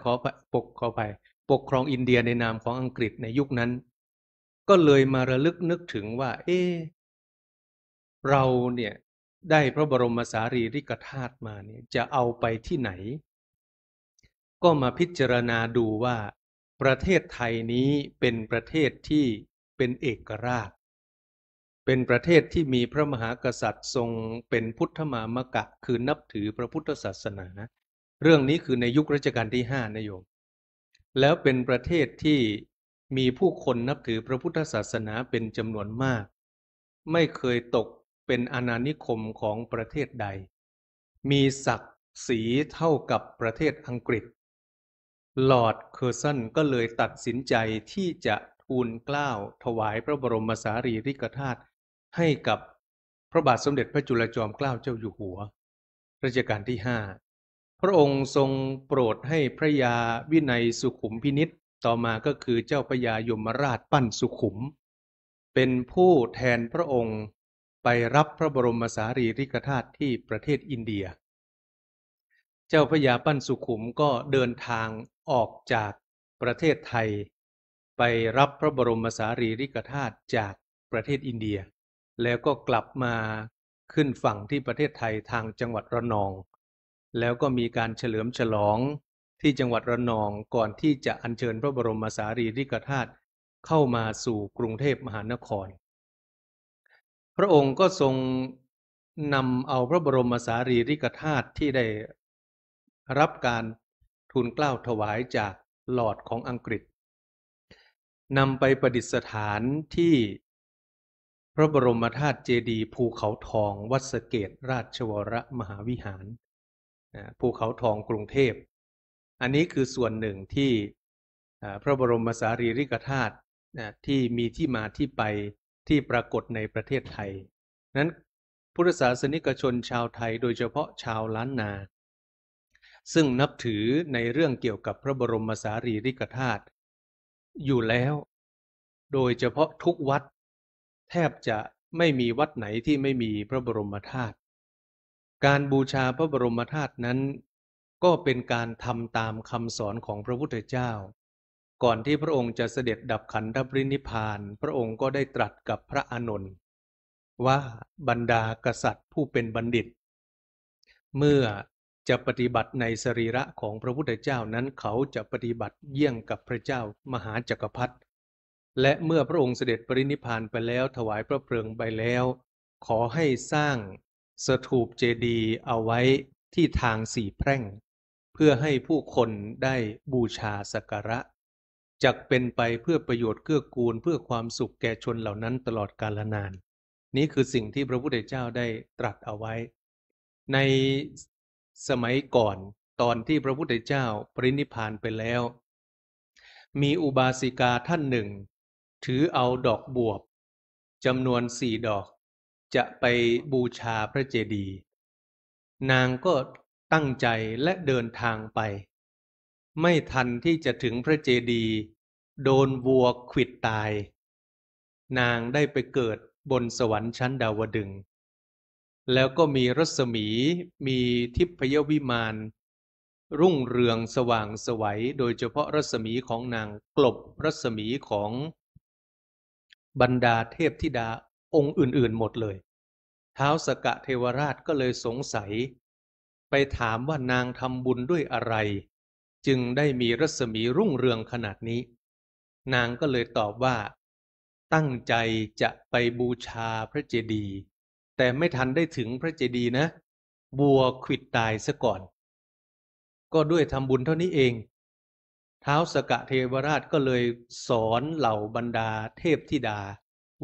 ขอไปปกครองอินเดียในนามของอังกฤษในยุคนั้นก็เลยมาระลึกนึกถึงว่าเราเนี่ยได้พระบรมสารีริกธาตุมาเนี่ยจะเอาไปที่ไหนก็มาพิจารณาดูว่าประเทศไทยนี้เป็นประเทศที่เป็นเอกราชเป็นประเทศที่มีพระมหากษัตริย์ทรงเป็นพุทธมามกะคือนับถือพระพุทธศาสนาเรื่องนี้คือในยุครัชกาลที่5นะโยมแล้วเป็นประเทศที่มีผู้คนนับถือพระพุทธศาสนาเป็นจำนวนมากไม่เคยตกเป็นอาณานิคมของประเทศใดมีศักดิ์ศรีเท่ากับประเทศอังกฤษลอร์ดเคอร์สันก็เลยตัดสินใจที่จะทูลเกล้าถวายพระบรมสารีริกธาตุให้กับพระบาทสมเด็จพระจุลจอมเกล้าเจ้าอยู่หัวรัชกาลที่5พระองค์ทรงโปรดให้พระยาวินัยสุขุมพินิจต่อมาก็คือเจ้าพระยายมราชปั้นสุขุมเป็นผู้แทนพระองค์ไปรับพระบรมสารีริกธาตุที่ประเทศอินเดียเจ้าพระยาปั้นสุขุมก็เดินทางออกจากประเทศไทยไปรับพระบรมสารีริกธาตุจากประเทศอินเดียแล้วก็กลับมาขึ้นฝั่งที่ประเทศไทยทางจังหวัดระนองแล้วก็มีการเฉลิมฉลองที่จังหวัดระนองก่อนที่จะอัญเชิญพระบรมสารีริกธาตุเข้ามาสู่กรุงเทพมหานครพระองค์ก็ทรงนำเอาพระบรมสารีริกธาตุที่ได้รับการทูลเกล้าถวายจากลอร์ดของอังกฤษนำไปประดิษฐานที่พระบรมธาตุเจดีย์ภูเขาทองวัดสะเกษราชวรมหาวิหารภูเขาทองกรุงเทพอันนี้คือส่วนหนึ่งที่พระบรมสารีริกธาตุที่มีที่มาที่ไปที่ปรากฏในประเทศไทยนั้นพุทธศาสนิกชนชาวไทยโดยเฉพาะชาวล้านนาซึ่งนับถือในเรื่องเกี่ยวกับพระบรมสารีริกธาตุอยู่แล้วโดยเฉพาะทุกวัดแทบจะไม่มีวัดไหนที่ไม่มีพระบรมธาตุการบูชาพระบรมธาตุนั้นก็เป็นการทำตามคำสอนของพระพุทธเจ้าก่อนที่พระองค์จะเสด็จดับขันธปรินิพพานพระองค์ก็ได้ตรัสกับพระอานนท์ว่าบรรดากษัตริย์ผู้เป็นบัณฑิตเมื่อจะปฏิบัติในสรีระของพระพุทธเจ้านั้นเขาจะปฏิบัติเยี่ยงกับพระเจ้ามหาจักรพรรดิและเมื่อพระองค์เสด็จปรินิพพานไปแล้วถวายพระเพลิงไปแล้วขอให้สร้างสถูปเจดีย์เอาไว้ที่ทางสี่แพร่งเพื่อให้ผู้คนได้บูชาสักการะจักเป็นไปเพื่อประโยชน์เกื้อกูลเพื่อความสุขแก่ชนเหล่านั้นตลอดกาลนานนี้คือสิ่งที่พระพุทธเจ้าได้ตรัสเอาไว้ในสมัยก่อนตอนที่พระพุทธเจ้าปรินิพพานไปแล้วมีอุบาสิกาท่านหนึ่งถือเอาดอกบวบจำนวน4 ดอกจะไปบูชาพระเจดีย์นางก็ตั้งใจและเดินทางไปไม่ทันที่จะถึงพระเจดีย์โดนวัวขวิดตายนางได้ไปเกิดบนสวรรค์ชั้นดาวดึงส์แล้วก็มีรัศมีมีทิพยวิมานรุ่งเรืองสว่างไสวโดยเฉพาะรัศมีของนางกลบรัศมีของบรรดาเทพธิดาองค์อื่นๆหมดเลยท้าวสกะเทวราชก็เลยสงสัยไปถามว่านางทำบุญด้วยอะไรจึงได้มีรัศมีรุ่งเรืองขนาดนี้นางก็เลยตอบว่าตั้งใจจะไปบูชาพระเจดีย์แต่ไม่ทันได้ถึงพระเจดีย์นะวัวขวิดตายซะก่อนก็ด้วยทำบุญเท่านี้เองท้าวสกะเทวราชก็เลยสอนเหล่าบรรดาเทพธิดา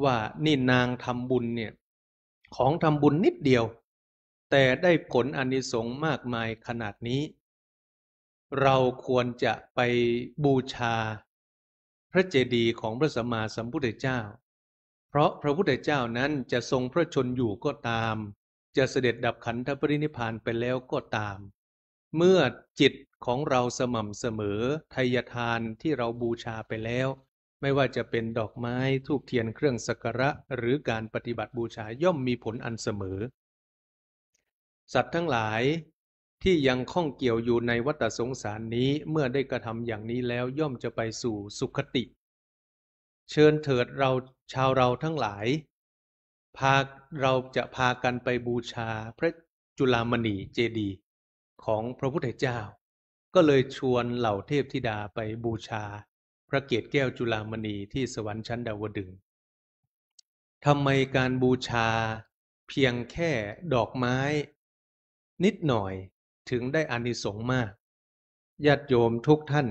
ว่านี่นางทำบุญเนี่ยของทำบุญนิดเดียวแ แต่ได้ผลอานิสงส์มากมายขนาดนี้เราควรจะไปบูชาพระเจดีย์ของพระสัมมาสัมพุทธเจ้าเพราะพระพุทธเจ้านั้นจะทรงพระชนอยู่ก็ตามจะเสด็จดับขันธปรินิพพานไปแล้วก็ตามเมื่อจิตของเราสม่ำเสมอทายทานที่เราบูชาไปแล้วไม่ว่าจะเป็นดอกไม้ธูปเทียนเครื่องสักการะหรือการปฏิบัติบูชาย่อมมีผลอันเสมอสัตว์ทั้งหลายที่ยังข้องเกี่ยวอยู่ในวัฏสงสารนี้เมื่อได้กระทำอย่างนี้แล้วย่อมจะไปสู่สุคติเชิญเถิดเราชาวเราทั้งหลายเราจะพากันไปบูชาพระจุฬามณีเจดีย์ของพระพุทธเจ้าก็เลยชวนเหล่าเทพธิดาไปบูชาพระเกศแก้วจุฬามณีที่สวรรค์ชั้นดาวดึงส์ทำไมการบูชาเพียงแค่ดอกไม้นิดหน่อยถึงได้อานิสงส์มากญาติโยมทุกท่าน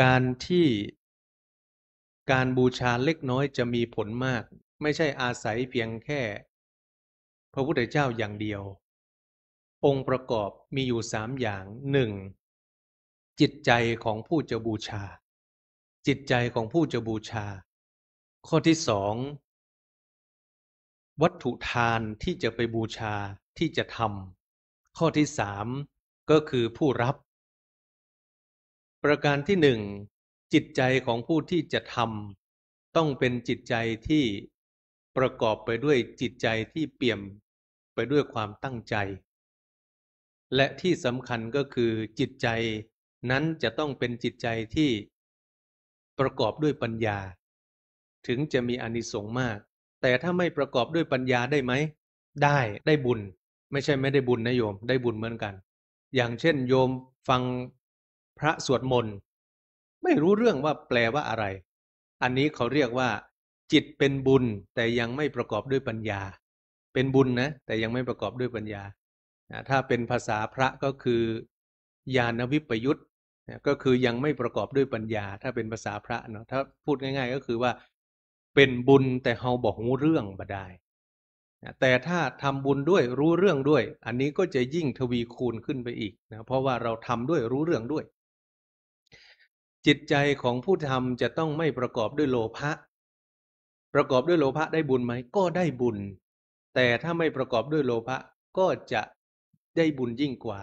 การบูชาเล็กน้อยจะมีผลมากไม่ใช่อาศัยเพียงแค่พระพุทธเจ้าอย่างเดียวองค์ประกอบมีอยู่3อย่าง1จิตใจของผู้จะบูชาจิตใจของผู้จะบูชาข้อที่2วัตถุทานที่จะไปบูชาที่จะทำข้อที่3ก็คือผู้รับประการที่1จิตใจของผู้ที่จะทำต้องเป็นจิตใจที่ประกอบไปด้วยจิตใจที่เปี่ยมไปด้วยความตั้งใจและที่สำคัญก็คือจิตใจนั้นจะต้องเป็นจิตใจที่ประกอบด้วยปัญญาถึงจะมีอานิสงส์มากแต่ถ้าไม่ประกอบด้วยปัญญาได้ไหมได้บุญไม่ใช่ไม่ได้บุญนะโยมได้บุญเหมือนกันอย่างเช่นโยมฟังพระสวดมนต์ไม่รู้เรื่องว่าแปลว่าอะไรอันนี้เขาเรียกว่าจิตเป็นบุญแต่ยังไม่ประกอบด้วยปัญญาเป็นบุญนะแต่ยังไม่ประกอบด้วยปัญญาถ้าเป็นภาษาพระก็คือญาณวิปยุตก็คือยังไม่ประกอบด้วยปัญญาถ้าเป็นภาษาพระเนาะถ้าพูดง่ายๆก็คือว่าเป็นบุญแต่เฮาบอกรู้เรื่องบ่ได้แต่ถ้าทำบุญด้วยรู้เรื่องด้วยอันนี้ก็จะยิ่งทวีคูณขึ้นไปอีกนะเพราะว่าเราทำด้วยรู้เรื่องด้วยจิตใจของผู้ทำจะต้องไม่ประกอบด้วยโลภะประกอบด้วยโลภะได้บุญไหมก็ได้บุญแต่ถ้าไม่ประกอบด้วยโลภะก็จะได้บุญยิ่งกว่า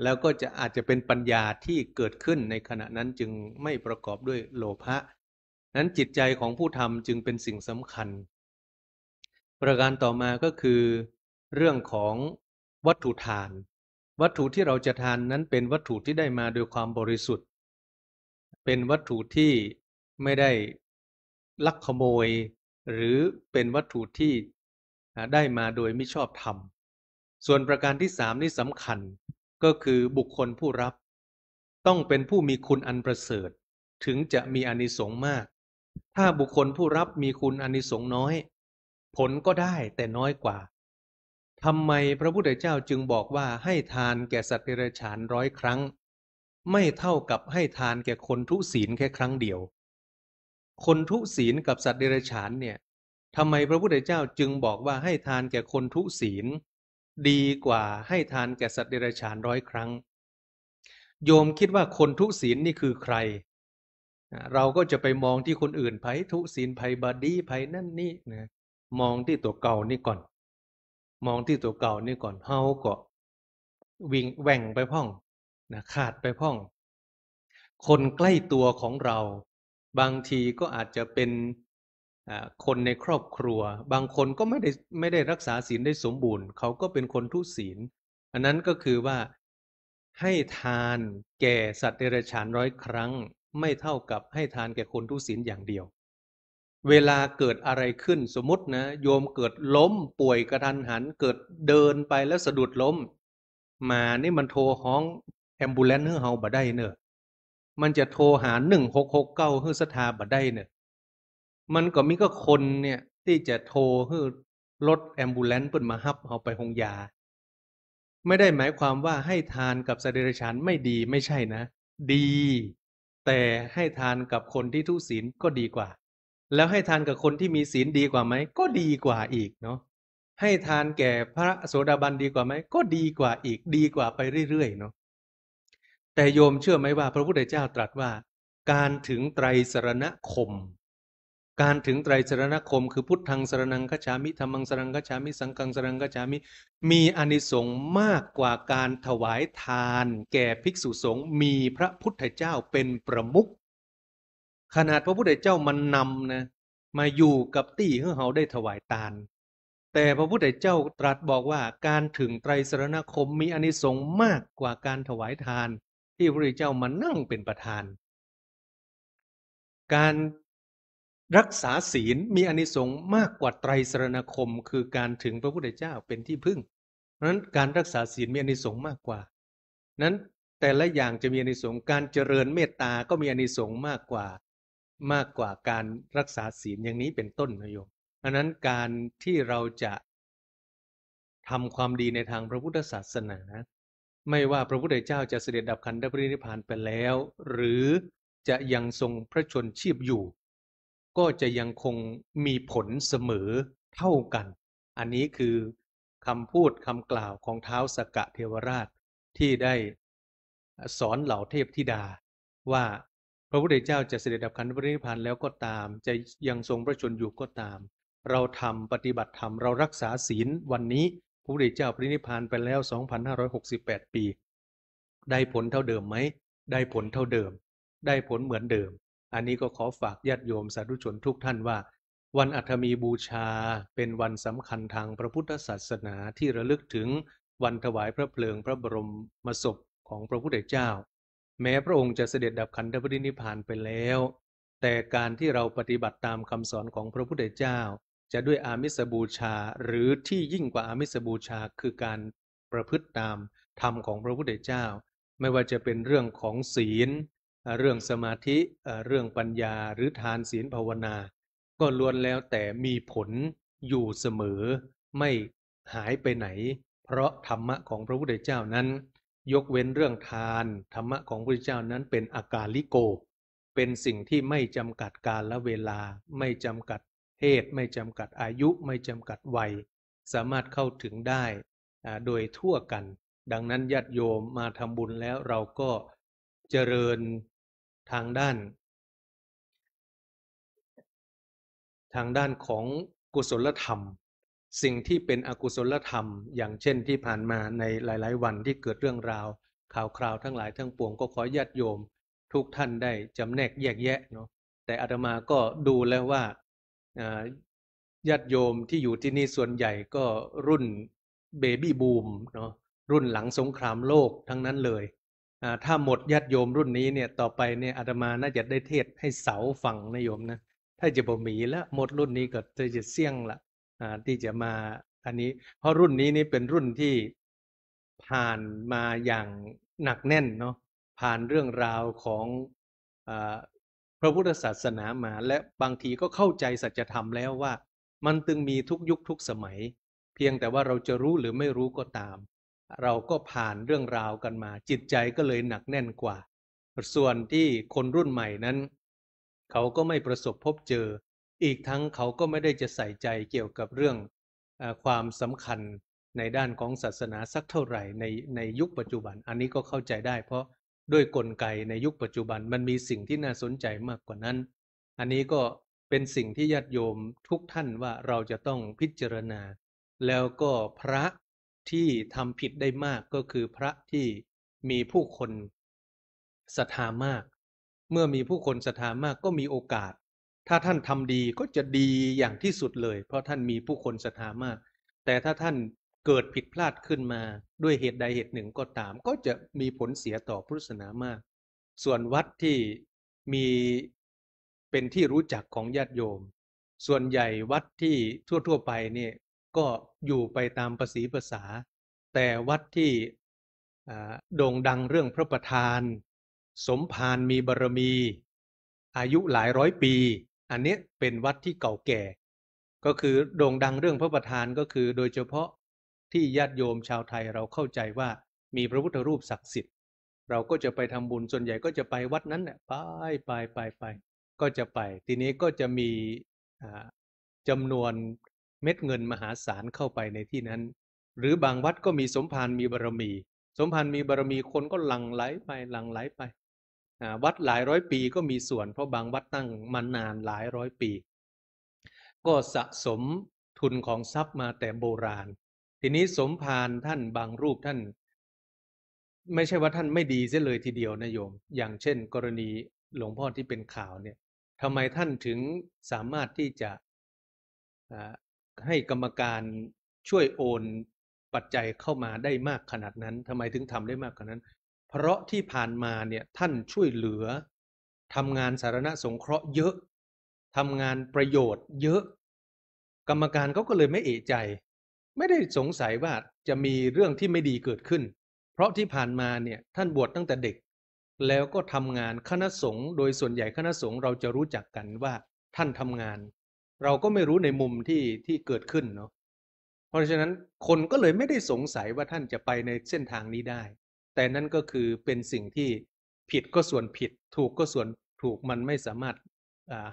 แล้วก็อาจจะเป็นปัญญาที่เกิดขึ้นในขณะนั้นจึงไม่ประกอบด้วยโลภะนั้นจิตใจของผู้ทำจึงเป็นสิ่งสำคัญประการต่อมาก็คือเรื่องของวัตถุทานวัตถุที่เราจะทานนั้นเป็นวัตถุที่ได้มาโดยความบริสุทธิ์เป็นวัตถุที่ไม่ได้ลักขโมยหรือเป็นวัตถุที่ได้มาโดยไม่ชอบธรรมส่วนประการที่3นี่สำคัญก็คือบุคคลผู้รับต้องเป็นผู้มีคุณอันประเสริฐถึงจะมีอานิสงส์มากถ้าบุคคลผู้รับมีคุณอานิสงส์น้อยผลก็ได้แต่น้อยกว่าทำไมพระพุทธเจ้าจึงบอกว่าให้ทานแก่สัตว์เดรัจฉาน100 ครั้งไม่เท่ากับให้ทานแก่คนทุศีลแค่ครั้งเดียวคนทุศีลกับสัตว์เดรัจฉานเนี่ยทำไมพระพุทธเจ้าจึงบอกว่าให้ทานแก่คนทุศีลดีกว่าให้ทานแก่สัตว์เดรัจฉาน100 ครั้งโยมคิดว่าคนทุศีลนี่คือใครเราก็จะไปมองที่คนอื่นไผทุศีลไผบาดีไผนั่นนี่นะมองที่ตัวเก่านี่ก่อนมองที่ตัวเก่านี่ก่อนเฮาก็วิ่งแหว่งไปพ่องนะขาดไปพ่องคนใกล้ตัวของเราบางทีก็อาจจะเป็นคนในครอบครัวบางคนก็ไม่ได้รักษาศีลได้สมบูรณ์เขาก็เป็นคนทุศีลอันนั้นก็คือว่าให้ทานแก่สัตว์เดรัจฉาน100 ครั้งไม่เท่ากับให้ทานแก่คนทุศีลอย่างเดียวเวลาเกิดอะไรขึ้นสมมตินะโยมเกิดล้มป่วยกระทันหันเกิดเดินไปแล้วสะดุดล้มมานี่มันโทรฮ้องแอมบูเลนซ์ให้เฮาบ่ได้เนอะมันจะโทรหา1669ให้ศรัทธาบ่ได้เนอะมันก็มีก็คนเนี่ยที่จะโทรให้รถแอมบูเลนซ์เพิ่นมารับเฮาไปโรงยาไม่ได้หมายความว่าให้ทานกับสัตว์เดรัจฉานไม่ดีไม่ใช่นะดีแต่ให้ทานกับคนที่ทุศีลก็ดีกว่าแล้วให้ทานกับคนที่มีศีลดีกว่าไหมก็ดีกว่าอีกเนาะ ให้ทานแก่พระโสดาบันดีกว่าไหมก็ดีกว่าอีกดีกว่าไปเรื่อยๆเนาะแต่โยมเชื่อไหมว่าพระพุทธเจ้าตรัสว่าการถึงไตรสรณคมการถึงไตรสรณคมคือพุทธังสรณังคัจฉามิธัมมังสรณังคัจฉามิสังฆังสรณังคัจฉามิมีอานิสงส์มากกว่าการถวายทานแก่ภิกษุสงฆ์มีพระพุทธเจ้าเป็นประมุขขนาดพระพุทธเจ้ามันนำนะมาอยู่กับตี้ให้เขาได้ถวายทานแต่พระพุทธเจ้าตรัสบอกว่าการถึงไตรสรณคมมีอานิสงส์มากกว่าการถวายทานที่พระพุทธเจ้ามานั่งเป็นประธานการรักษาศีลมีอานิสงส์มากกว่าไตรสรณคมคือการถึงพระพุทธเจ้าเป็นที่พึ่งเพราะฉะนั้นการรักษาศีลมีอานิสงส์มากกว่านั้นแต่ละอย่างจะมีอานิสงส์การเจริญเมตตาก็มีอานิสงส์มากกว่าการรักษาศีลอย่างนี้เป็นต้นนะโยมเพราะนั้นการที่เราจะทำความดีในทางพระพุทธศาสนาไม่ว่าพระพุทธเจ้าจะเสด็จดับขันธปรินิพพานไปแล้วหรือจะยังทรงพระชนชีพอยู่ก็จะยังคงมีผลเสมอเท่ากันอันนี้คือคำพูดคำกล่าวของท้าวสักกะเทวราชที่ได้สอนเหล่าเทพธิดาว่าพระพุทธเจ้าจะเสด็จดับขันธปรินิพพานแล้วก็ตามจะยังทรงพระชนอยู่ก็ตามเราทำปฏิบัติธรรมเรารักษาศีลวันนี้พระพุทธเจ้าปรินิพพานไปแล้ว 2,568 ปีได้ผลเท่าเดิมไหมได้ผลเท่าเดิมได้ผลเหมือนเดิมอันนี้ก็ขอฝากญาติโยมสาธุชนทุกท่านว่าวันอัฐมีบูชาเป็นวันสำคัญทางพระพุทธศาสนาที่ระลึกถึงวันถวายพระเพลิงพระบรมศพของพระพุทธเจ้าแม้พระองค์จะเสด็จดับขันธปรินิพพานไปแล้วแต่การที่เราปฏิบัติตามคำสอนของพระพุทธเจ้าจะด้วยอามิสบูชาหรือที่ยิ่งกว่าอามิสบูชาคือการประพฤติตามธรรมของพระพุทธเจ้าไม่ว่าจะเป็นเรื่องของศีลเรื่องสมาธิเรื่องปัญญาหรือทานศีลภาวนาก็ล้วนแล้วแต่มีผลอยู่เสมอไม่หายไปไหนเพราะธรรมะของพระพุทธเจ้านั้นยกเว้นเรื่องทานธรรมะของพระพุทธเจ้านั้นเป็นอากาลิโกเป็นสิ่งที่ไม่จำกัดกาลและเวลาไม่จำกัดเพศไม่จำกัดอายุไม่จำกัดวัยสามารถเข้าถึงได้โดยทั่วกันดังนั้นญาติโยมมาทำบุญแล้วเราก็เจริญทางด้านของกุศลธรรมสิ่งที่เป็นอกุศลธรรมอย่างเช่นที่ผ่านมาในหลายๆวันที่เกิดเรื่องราวข่าวคราวทั้งหลายทั้งปวงก็ขอญาติโยมทุกท่านได้จำแนกแยกแยะเนาะแต่อาตมาก็ดูแล้วว่าญาติโยมที่อยู่ที่นี่ส่วนใหญ่ก็รุ่นเบบี้บูมเนาะรุ่นหลังสงครามโลกทั้งนั้นเลยถ้าหมดญาติโยมรุ่นนี้เนี่ยต่อไปเนี่ยอาตมาน่าจะได้เทศให้เสาฟังนะโยมนะถ้าจะบ่มีแล้วหมดรุ่นนี้ก็จะเสี่ยงละที่จะมาอันนี้เพราะรุ่นนี้นี่เป็นรุ่นที่ผ่านมาอย่างหนักแน่นเนาะผ่านเรื่องราวของพระพุทธศาสนามาและบางทีก็เข้าใจสัจธรรมแล้วว่ามันตึงมีทุกยุคทุกสมัยเพียงแต่ว่าเราจะรู้หรือไม่รู้ก็ตามเราก็ผ่านเรื่องราวกันมาจิตใจก็เลยหนักแน่นกว่าส่วนที่คนรุ่นใหม่นั้นเขาก็ไม่ประสบพบเจออีกทั้งเขาก็ไม่ได้จะใส่ใจเกี่ยวกับเรื่องความสำคัญในด้านของศาสนาสักเท่าไหร่ในยุคปัจจุบันอันนี้ก็เข้าใจได้เพราะด้วยกลไกในยุคปัจจุบันมันมีสิ่งที่น่าสนใจมากกว่านั้นอันนี้ก็เป็นสิ่งที่ญาติโยมทุกท่านว่าเราจะต้องพิจารณาแล้วก็พระที่ทำผิดได้มากก็คือพระที่มีผู้คนศรัทธามากเมื่อมีผู้คนศรัทธามากก็มีโอกาสถ้าท่านทำดีก็จะดีอย่างที่สุดเลยเพราะท่านมีผู้คนศรัทธามากแต่ถ้าท่านเกิดผิดพลาดขึ้นมาด้วยเหตุใดเหตุหนึ่งก็ตามก็จะมีผลเสียต่อพุทธศาสนามากส่วนวัดที่มีเป็นที่รู้จักของญาติโยมส่วนใหญ่วัดที่ทั่วๆไปเนี่ยก็อยู่ไปตามภาษีภาษาแต่วัดที่โด่งดังเรื่องพระประธานสมภารมีบารมีอายุหลายร้อยปีอันนี้เป็นวัดที่เก่าแก่ก็คือโด่งดังเรื่องพระประธานก็คือโดยเฉพาะที่ญาติโยมชาวไทยเราเข้าใจว่ามีพระพุทธรูปศักดิ์สิทธิ์เราก็จะไปทำบุญส่วนใหญ่ก็จะไปวัดนั้นแหละไปก็จะไปทีนี้ก็จะมีจำนวน เม็ดเงินมหาศาลเข้าไปในที่นั้นหรือบางวัดก็มีสมภารมีบารมีสมภารมีบารมีคนก็หลั่งไหลไปหลั่งไหลไปวัดหลายร้อยปีก็มีส่วนเพราะบางวัดตั้งมานานหลายร้อยปีก็สะสมทุนของทรัพย์มาแต่โบราณทีนี้สมภารท่านบางรูปท่านไม่ใช่ว่าท่านไม่ดีเสียเลยทีเดียวนะโยมอย่างเช่นกรณีหลวงพ่อที่เป็นข่าวเนี่ยทำไมท่านถึงสามารถที่จะให้กรรมการช่วยโอนปัจจัยเข้ามาได้มากขนาดนั้นทำไมถึงทำได้มากขนาดนั้นเพราะที่ผ่านมาเนี่ยท่านช่วยเหลือทำงานสาธารณสงเคราะห์เยอะทำงานประโยชน์เยอะกรรมการเขาก็เลยไม่เอะใจไม่ได้สงสัยว่าจะมีเรื่องที่ไม่ดีเกิดขึ้นเพราะที่ผ่านมาเนี่ยท่านบวชตั้งแต่เด็กแล้วก็ทำงานคณะสงฆ์โดยส่วนใหญ่คณะสงฆ์เราจะรู้จักกันว่าท่านทำงานเราก็ไม่รู้ในมุมที่เกิดขึ้นเนาะเพราะฉะนั้นคนก็เลยไม่ได้สงสัยว่าท่านจะไปในเส้นทางนี้ได้แต่นั่นก็คือเป็นสิ่งที่ผิดก็ส่วนผิดถูกก็ส่วนถูกมันไม่สามารถ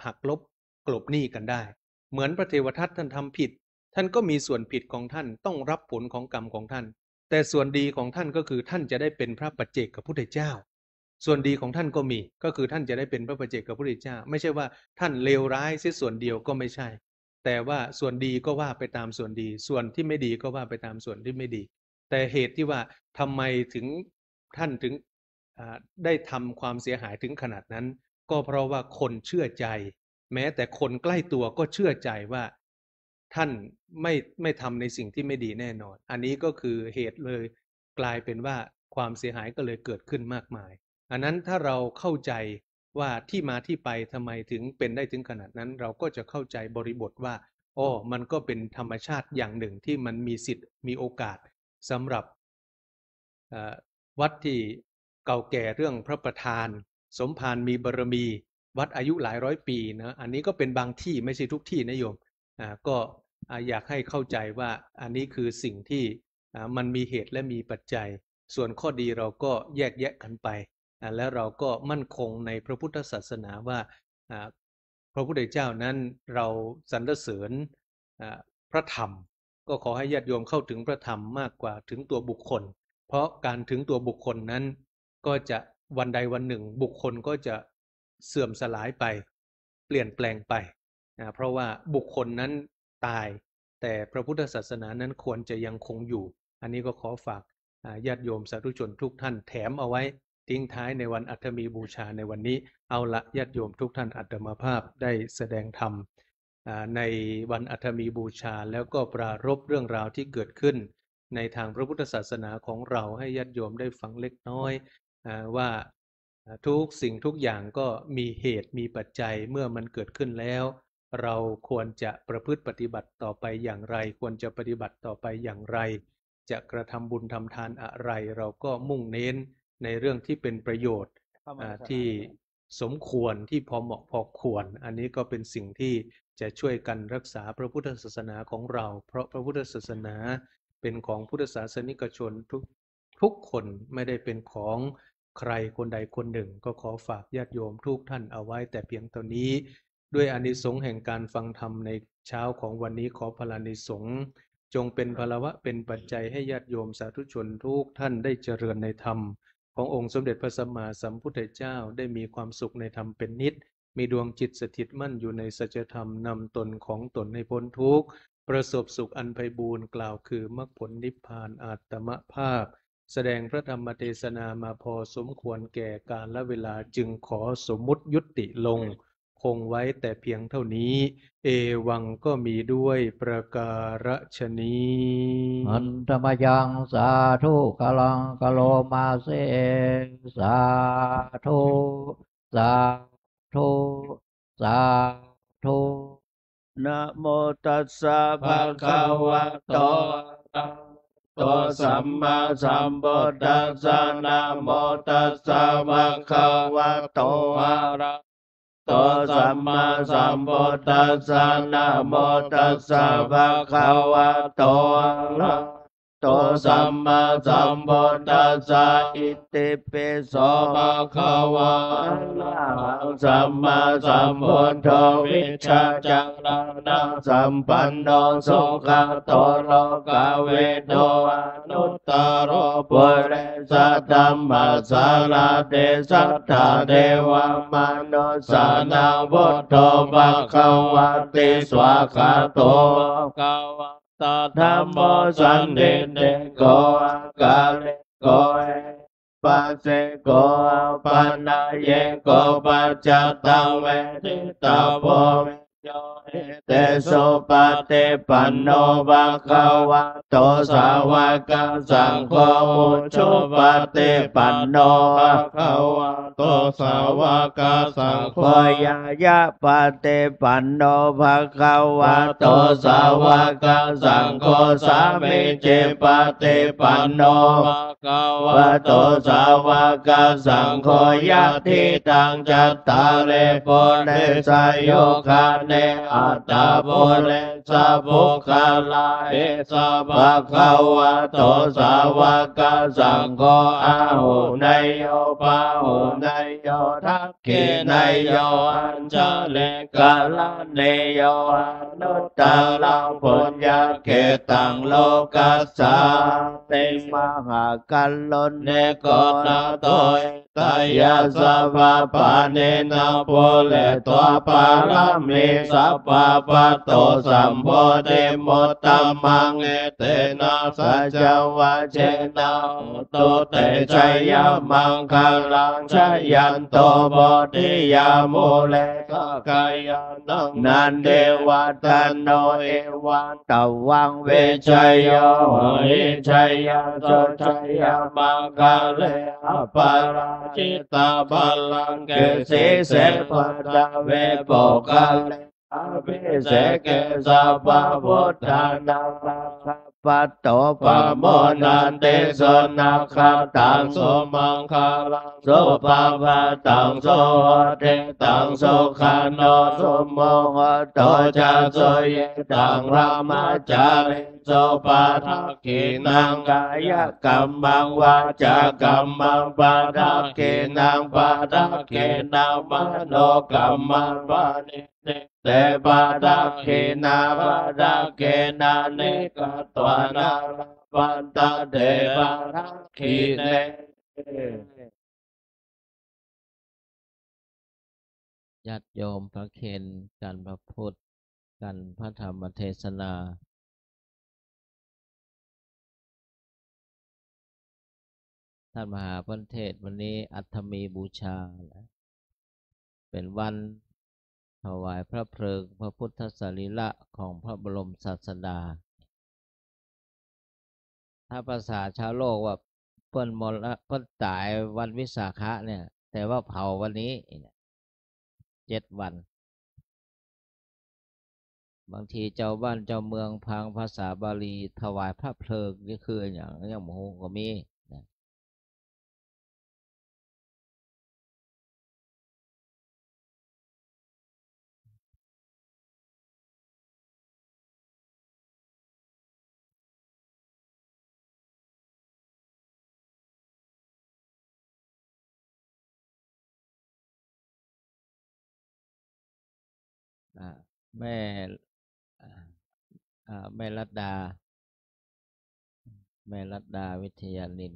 หักลบกลบหนี้กันได้เหมือนพระเทวทัตท่านทำผิดท่านก็มีส่วนผิดของท่านต้องรับผลของกรรมของท่านแต่ส่วนดีของท่านก็คือท่านจะได้เป็นพระปัจเจกพุทธเจ้าส่วนดีของท่านก็มีก็คือท่านจะได้เป็นพระปัจเจกพุทธเจ้าไม่ใช่ว่าท่านเลวร้ายเสียส่วนเดียวก็ไม่ใช่แต่ว่าส่วนดีก็ว่าไปตามส่วนดีส่วนที่ไม่ดีก็ว่าไปตามส่วนที่ไม่ดีแต่เหตุที่ว่าทำไมถึงท่านถึงได้ทำความเสียหายถึงขนาดนั้นก็เพราะว่าคนเชื่อใจแม้แต่คนใกล้ตัวก็เชื่อใจว่าท่านไม่ทำในสิ่งที่ไม่ดีแน่นอนอันนี้ก็คือเหตุเลยกลายเป็นว่าความเสียหายก็เลยเกิดขึ้นมากมายอันนั้นถ้าเราเข้าใจว่าที่มาที่ไปทำไมถึงเป็นได้ถึงขนาดนั้นเราก็จะเข้าใจบริบทว่ามันก็เป็นธรรมชาติอย่างหนึ่งที่มันมีสิทธิ์มีโอกาสสำหรับวัดที่เก่าแก่เรื่องพระประธานสมภารมีบารมีวัดอายุหลายร้อยปีนะอันนี้ก็เป็นบางที่ไม่ใช่ทุกที่นะโยมก็อยากให้เข้าใจว่าอันนี้คือสิ่งที่มันมีเหตุและมีปัจจัยส่วนข้อดีเราก็แยกแยะกันไปแล้วเราก็มั่นคงในพระพุทธศาสนาว่าพระพุทธเจ้านั้นเราสรรเสริญพระธรรมก็ขอให้ญาติโยมเข้าถึงพระธรรมมากกว่าถึงตัวบุคคลเพราะการถึงตัวบุคคลนั้นก็จะวันใดวันหนึ่งบุคคลก็จะเสื่อมสลายไปเปลี่ยนแปลงไปเพราะว่าบุคคลนั้นตายแต่พระพุทธศาสนานั้นควรจะยังคงอยู่อันนี้ก็ขอฝากญาติโยมสาธุชนทุกท่านแถมเอาไว้ทิ้งท้ายในวันอัฐมีบูชาในวันนี้เอาละญาติโยมทุกท่านอัตมาภาพได้แสดงธรรมในวันอัฐมีบูชาแล้วก็ปรารภเรื่องราวที่เกิดขึ้นในทางพระพุทธศาสนาของเราให้ญาติโยมได้ฟังเล็กน้อยว่าทุกสิ่งทุกอย่างก็มีเหตุมีปัจจัยเมื่อมันเกิดขึ้นแล้วเราควรจะประพฤติปฏิบัติต่อไปอย่างไรควรจะปฏิบัติต่อไปอย่างไรจะกระทำบุญทำทานอะไรเราก็มุ่งเน้นในเรื่องที่เป็นประโยชน์ที่สมควรที่พอเหมาะพอควรอันนี้ก็เป็นสิ่งที่จะช่วยกันรักษาพระพุทธศาสนาของเราเพราะพระพุทธศาสนาเป็นของพุทธศาสนิกชนทุกคนไม่ได้เป็นของใครคนใดคนหนึ่งก็ขอฝากญาติโยมทุกท่านเอาไว้แต่เพียงเท่านี้ด้วยอานิสงส์แห่งการฟังธรรมในเช้าของวันนี้ขอพลานิสงส์จงเป็นพลวะเป็นปัจจัยให้ญาติโยมสาธุชนทุกท่านได้เจริญในธรรมขององค์สมเด็จพระสัมมาสัมพุทธเจ้าได้มีความสุขในธรรมเป็นนิจมีดวงจิตสถิตมั่นอยู่ในสัจธรรมนำตนของตนให้พ้นทุกข์ประสบสุขอันไพบูรย์กล่าวคือมรรคผลนิพพานอาตมภาพแสดงพระธรรมเทศนามาพอสมควรแก่กาลและเวลาจึงขอสมมุติยุติลงคงไว้แต่เพียงเท่านี้เอวังก็มีด้วยประการฉนี้อันธรรมยังสาธุกลังกโลมาเสสาธุสาธุสาธุนะโมตัสสะภะคะวะโตสัมมาสัมพุทธัสสะนะโมตัสสะภะคะวะโตอะระหะโตสัมมาสัมพุทธัสสะนะโมตัสสะภะคะวะโตอะระ โตสัมมาสัมพุทธัสสะอิติปิโสภะคะวะอะระหังสัมมาสัมพุทโธวิชชาจารณะสัมปันโนสุขโตโลกเวโตอนุตตรปุเรสธัมมัสสาราเตสัทธาเทวมนุสสานังพุทโธภะคะวะติสวากขาโตภะคะวะตาธัมโมสันติเตโกอากาเลโกเอปัสเสโกปันนาเยโกปัจจตังเวทิตาโพเวโยเตสุปฏิปันโนภะคะวะโตสาวกสังโฆอุชุปฏิปันโนภะคะวะโตสาวกสังโฆยายะปฏิปันโนภะคะวะโตสาวกสังโฆสามิจิปฏิปันโนภะคะวะโตสาวกสังโฆยะทิตังจัตตาเรปุเรสโยคาเนอัตตาปุเรสภุคาลาเอสภะคะวะโตสาวกสังโฆอาหุนายโยปาหุนายโยทักขินายโยอัญชเลกาลเนโยอนุตตรังปุญญเกตังโลกัสสะเตมหากัลลนเนโกนาโตตายาสัพพะปาเนนะโพเลตัวปารามิสัพพะปัตโตสัมโพธิมุตตมังเอเตนะสัจวะเจนะตุเตชัยยมังคังลังชัยยันโตโพธิยามุเลกกายานังนันเดวัตโนเอวันตวังเวชัยโยหิชัยยโสชัยยมังคะเลอปาราจิตาบัลลังเกสิเสปัตตเวโปกาเลอภิเสกสัพพพุทธานังปัตโตปโมนันติสนาคาตังสุมังคาลังสุปภะตังสุเทตังสุขันโนสุโมหโตจัสสุเยตังรามาจาริสุปาทักขินังกายกัมมังวาจากัมมังปาทักขินังปาทักขินังมโนกัมมังปานิเตปาทักขินาปาทักขินานิกัตวานาปันตเดปาทักขิเนญาติโยมพระเคนกันพระพุทธกันพระธรรมเทศนาท่านมหาพันเทศวันนี้อัฐมีบูชาเป็นวันถวายพระเพลิงพระพุทธสรีระของพระบรมศาสดาถ้าภาษาชาวโลกว่าเปิ้นมรณะเปิ้นตายวันวิสาขะเนี่ยแต่ว่าเผาวันนี้7 วันบางทีเจ้าบ้านเจ้าเมืองพังภาษาบาลีถวายพระเพลิงนี่คืออย่างโมโหก็มีแม่แม่รัตดาวิทยานิน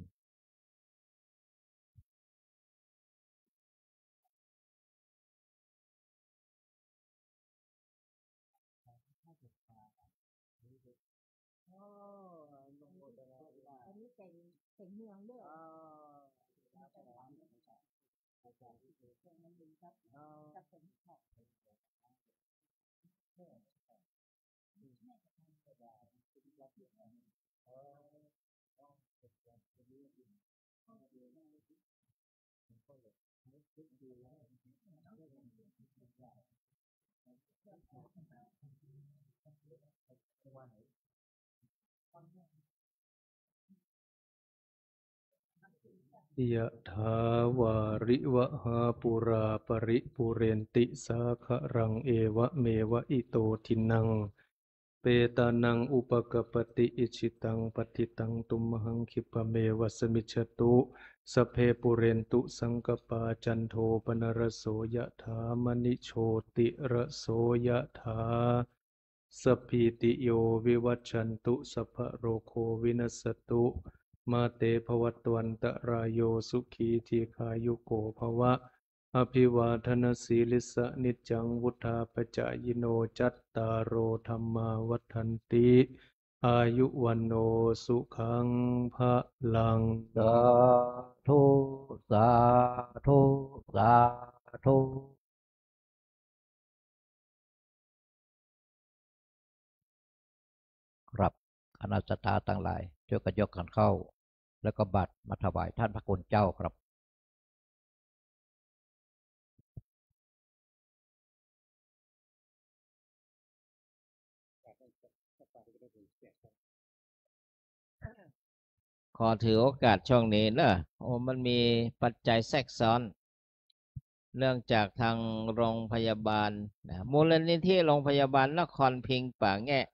ยะถาวาริวหาปุราปริปุเรนติสาคะรังเอวะเมวะอิโตทินัง เปตานังอุปกปปติอิชิตังปฏิตังตุมหังคิปะเมวะสมิจฉตุสพเพปุเรนตุสังกปาจันโทปนรสโสยถามณิโชติระโสยถาสัพพิติโยวิวัชชันตุสัพพะโรโควินัสตุมาเตภวัตวันตรายโยสุขีทีขายุโกภวะอภิวาทนาสีลิสะนิจจังวุธาปจายโนจัตตารโอธรรมาวัฏันติอายุวันโนสุขังภะลัง สาธุสาธุสาธุครับคณะสัตยาทั้งหลายช่วยกันยกกันเข้า แล้วก็บัตรมาถวายท่านพระคุณเจ้าครับขอถือโอกาสช่วงนี้เนอะมันมีปัจจัยแทรกซ้อน เนื่องจากทางโรงพยาบาลมูลนิธิโรงพยาบาลนครพิงค์ป่าแงะ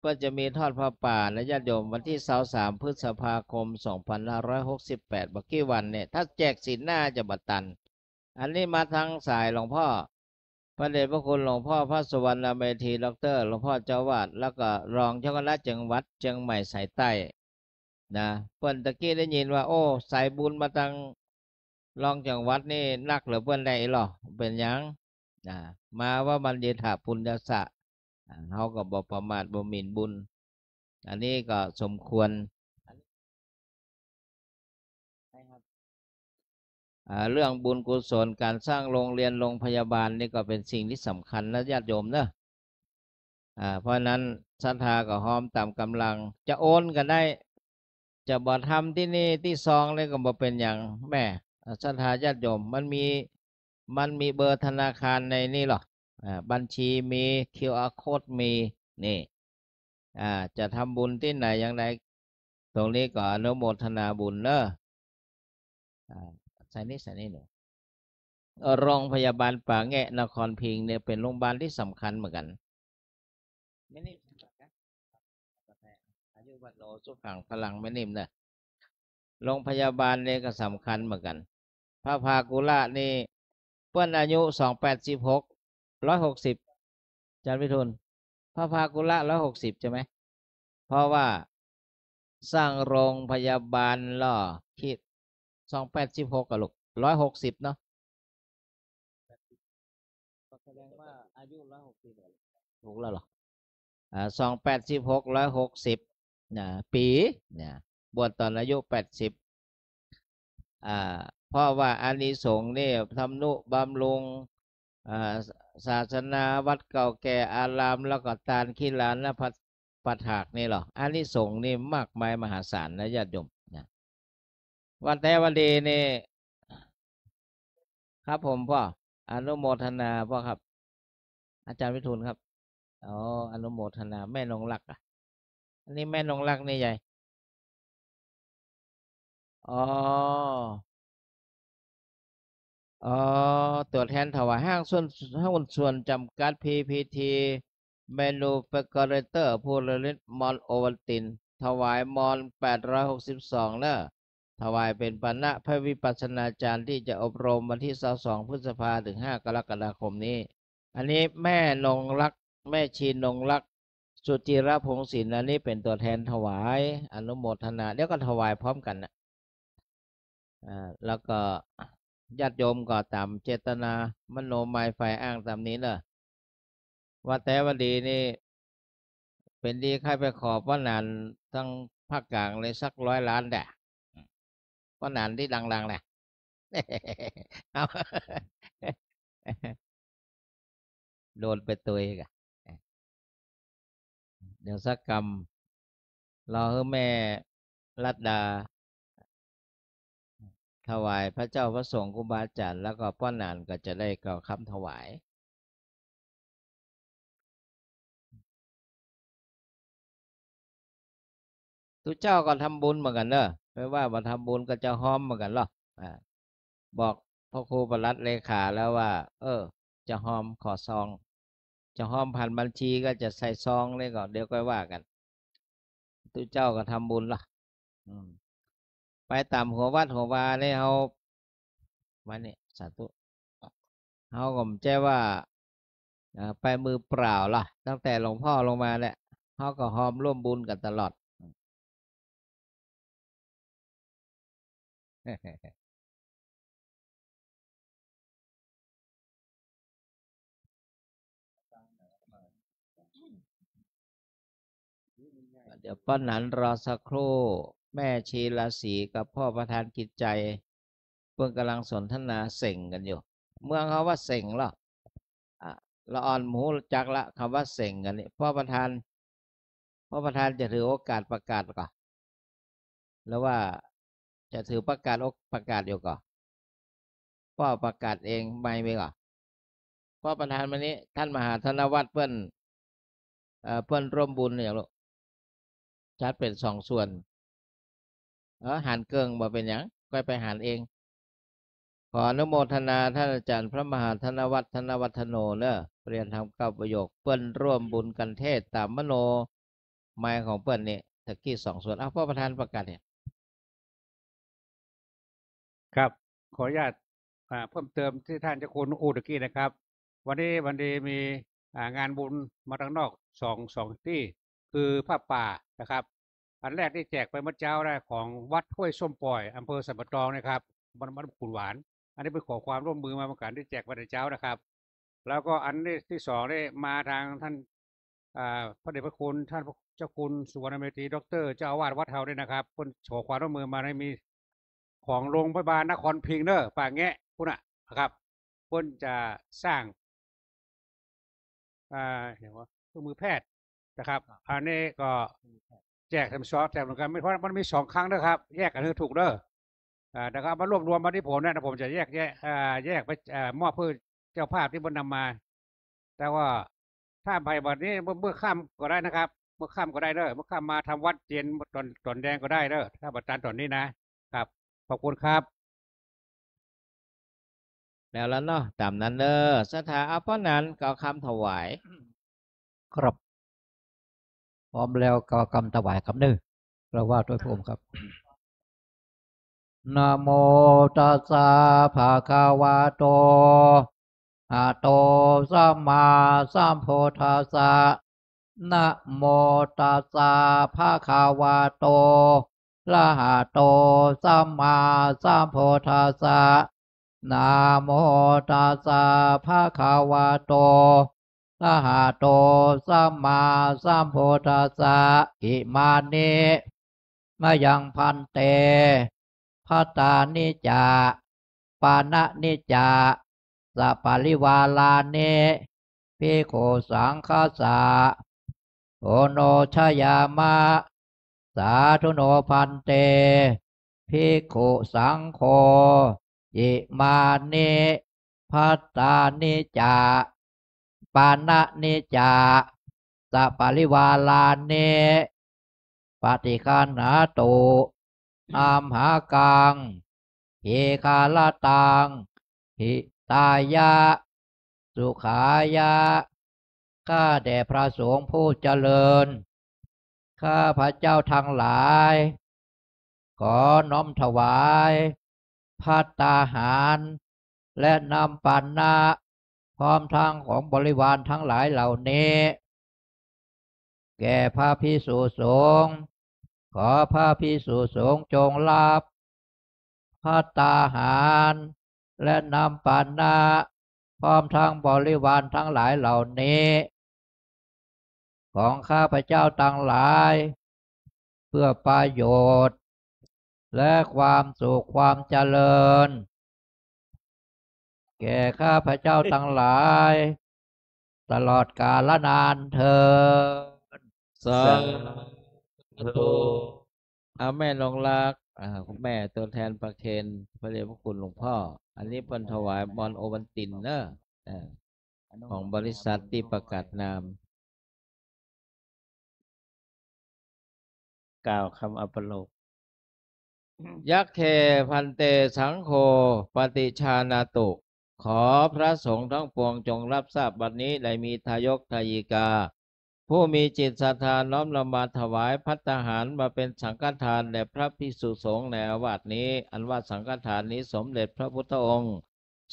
ก็จะมีทอดผ้าป่าและญาติโยมวันที่23พฤษภาคม2568บักกี้วันเนี่ยถ้าแจกศีลหน้าจะบัดตัน อันนี้มาทางสายหลวงพ่อพระเดชพระคุณหลวงพ่อพระสุวรรณเมธีดรหลวงพ่อเจ้าวาดแล้วก็รองเจ้าคณะจังหวัดเชียงใหม่สายใต้นะเปิ้นตะกี้ได้ยินว่าโอ้สายบุญมาทางรองจังหวัดนี่นักเหลือเปิ้นได้หรอเป็นหยังมาว่ามันเดถาปุญญาสะเขาก็บ่ประมาทบ่หมิ่นบุญอันนี้ก็สมควรเรื่องบุญกุศลการสร้างโรงเรียนโรงพยาบาลนี่ก็เป็นสิ่งที่สำคัญนะญาติโยมเนอะเพราะนั้นศรัทธาก็หอมตามกำลังจะโอนกันได้จะบ่ทำที่นี่ที่ซองเลยก็บ่เป็นอย่างแม่ศรัทธาญาติโยมมันมีเบอร์ธนาคารในนี่หรอบัญชีมี QR code มีนี่จะทำบุญที่ไหนอย่างไรตรงนี้ก็อนุโมทนาบุญเนอะใส่นี่หนูโรงพยาบาลป่าแงะนครพิงค์เนี่ยเป็นโรงพยาบาลที่สำคัญเหมือนกันไม่นิ่มอายุวัดโนสุขังพลังไม่นิ่มนะโรงพยาบาลเนี่ยก็สำคัญเหมือนกันพระภากุละนี่เปิ้นอายุ160จันพิทูลพระภากุละ160ใช่ไหมเพราะว่าสร้างโรงพยาบาลล่อคิด286กับลูก160เนาะแสดงว่าอายุ160ถูกแล้วหรอ286 160ปีบวชตอนอายุ80เพราะว่าอานิสงส์นี่ทำนุบำรุงศาสนาวัดเก่าแก่อารามแล้วก็ตาลขีลานและปถากนี่หรออานิสงส์นี่มากมายมหาศาลนะญาติโยมวันแต่วันดีนี่ครับผมพ่ออนุโมทนาพ่อครับอาจารย์วิทูลครับอนุโมทนาแม่นงรักอันนี้แม่นงรักนี่ใหญ่ตัวแทนถวายห้างส่วนจำกัด PPT Manufacturer ผู้ผลิตมอนโอวัลตินถวายมอน862เนอะถวายเป็นปณะพระวิปัสสนาจารย์ที่จะอบรมวันที่22พฤษภาถึง5กรกฎาคมนี้อันนี้แม่นงรักแม่ชีนงรักสุจิรพงศิลป์อันนี้เป็นตัวแทนถวายอนุโมทนาเดี๋ยวก็ถวายพร้อมกันนะแล้วก็ญาติโยมก็ตามเจตนามโนมายไฟอ้างตามนี้เนอะว่าแต่วันดีนี่เป็นดีใครไปขอบว่านานทั้งภาคกลางเลยสัก100 ล้านแด่ว่านานที่ดังๆแหละเอาโดนไปตัวเองเดี๋ยวสักกรรมรอให้แม่รัตดาถวายพระเจ้าพระสงฆ์ครูบาอาจารย์แล้วก็ป้อนนานก็จะได้กล่าวคำถวายทุกเจ้าก็ทำบุญเหมือนกันเนอะไม่ว่ามาทำบุญก็จะห้อมเหมือนกันหรอบอกพ่อครูประหลัดเลขาแล้วว่าจะห้อมขอซอง จะห้อมผ่านบัญชีก็จะใส่ซองเลยก่อนเดี๋ยวค่อยว่ากันตุเจ้าก็ทำบุญล่ะไปตามหัววัดหัววาเนี่ยเขาวันนี้สาธุเขาก็ไม่ใช่ว่าไปมือเปล่าล่ะตั้งแต่หลวงพ่อลงมาเนี่ยเขาก็หอมร่วมบุญกันตลอด เดี๋ยวป้อนหนันรอสักครู่แม่ชีราศีกับพ่อประธานกิจใจเพิ่งกำลังสนทนาเส่งกันอยู่ เมื่อเขาว่าเส่งหรอละอ่อนหมูจักละคำว่าเส่งกันนี่พ่อประธานจะถือโอกาสประกาศก่อนแล้วว่าจะถือประกาศอยู่ก่อนพ่อประกาศเองไม่ก่อนพ่อประธานวันนี้ท่านมหาธนวัฒน์เพื่อนร่วมบุญเนี่ยลูกจัดเป็น2 ส่วนหันเกิงมาเป็นอย่างก็ไปหันเองขออนุโมทนาท่านอาจารย์พระมหาธนวัฒน์ธนวัฒโนเนอะเรียนทำ9 ประโยคเพื่อนร่วมบุญกันเทศตามมโนหมายของเพื่อนนี่ตะกี้2 ส่วนพ่อประธานประกาศเนี่ย ครับขออนุญาตเพิ่มเติมที่ท่านเจ้าคุณอูตะกี้นะครับ วันนี้มีงานบุญมาทางนอกสองที่คือผ้าป่านะครับ อันแรกที่แจกไปเมื่อเช้าได้ของวัดห้วยส้มปล่อยอำเภอสัมปะตองนะครับบ้านขุนหวาน อันนี้เป็นขอความร่วมมือมาเหมือนกันที่แจกไปในเช้านะครับ แล้วก็อันที่2ได้มาทางท่านพระเดชพระคุณท่านเจ้าคุณสุวรรณเมธีดร.เจ้าอาวาสวัดเฮาด้วยนะครับเพิ่นขอความร่วมมือมาให้มีของโรงพยาบาลนครพิงค์เนอร์ป่าแงะพุ่นน่ะนะครับเพิ่นจะสร้างเห็นว่าเครื่องมือแพทย์นะครับอันนี้ก็แจกทั้ง2แจกเหมือนกันไม่เพราะมันมี2 ครั้งนะครับแยกกันให้ถูกเด้อนะครับมารวบรวมมาที่ผมเนี่ยผมจะแยกไปมอบเพื่อเจ้าภาพที่บนนำมา แต่ว่าถ้าไปวันนี้เมื่อค่ำก็ได้นะครับเมื่อค่ำก็ได้เด้อเมื่อค่ำมาทำวัดเย็นตอนแดงก็ได้เด้อถ้าบัตรตอนนี้นะครับขอบคุณครับ แล้วเนาะตามนั้นเด้อสถาเอาเพราะนั้นก็คำถวายครับพร้อมแล้วก็คำถวายคำหนึ่งเราว่าด้วยภูมิครับนะโมตัสสะภะคะวะโตอะโตสัมมาสัมพุทธัสสะนะโมตัสสะภะคะวะโตอะระหะโตสัมมาสัมพุทธัสสะนะโมตัสสะภะคะวะโตอะระหะโตสัมมาสัมพุทธัสสะอิมานิมะยังพันเตภัตตานิจาปานะนิจาสัปปริวาลานิภิกขุสังฆสะโอโนชยามะสาธุโนพันเตภิกขุสังโฆอิมานิภัตตานิจาปานะนิจาสัปปริวาลานิปฏิคันหาตุอัมหากังหิคาลตังหิตายะสุขายะข้าแด่พระสงฆ์ผู้เจริญข้าพระเจ้าทั้งหลายขอน้อมถวายภัตตาหารและนำปันนะพร้อมทั้งของบริวารทั้งหลายเหล่านี้แก่พระภิกษุสงฆ์ขอพระภิกษุสงฆ์จงรับภัตตาหารและนำปันนะพร้อมทั้งบริวารทั้งหลายเหล่านี้ของข้าพเจ้าทั้งหลายเพื่อประโยชน์และความสุขความเจริญแก่ข้าพเจ้าทั้งหลายตลอดกาลนานเถิดสาธุเอาแม่ลงรักคุณแม่ตัวแทนประเคนพระเดชพระคุณหลวงพ่ออันนี้เพิ่นถวายมอนโอวันตินเนอะของบริษัทที่ประกาศนามกล่าวคำอัปโลกยักเขพันเตสังโฆปฏิชานาตุ ขอพระสงฆ์ทั้งปวงจงรับทราบบัดนี้ได้มีทายกทายิกา ผู้มีจิตศรัทธาน้อมนำมาถวายภัตตาหารมาเป็นสังฆทานแด่พระภิกษุสงฆ์ในอาวาสนี้อันว่าสังฆทานนี้สมเด็จพระพุทธองค์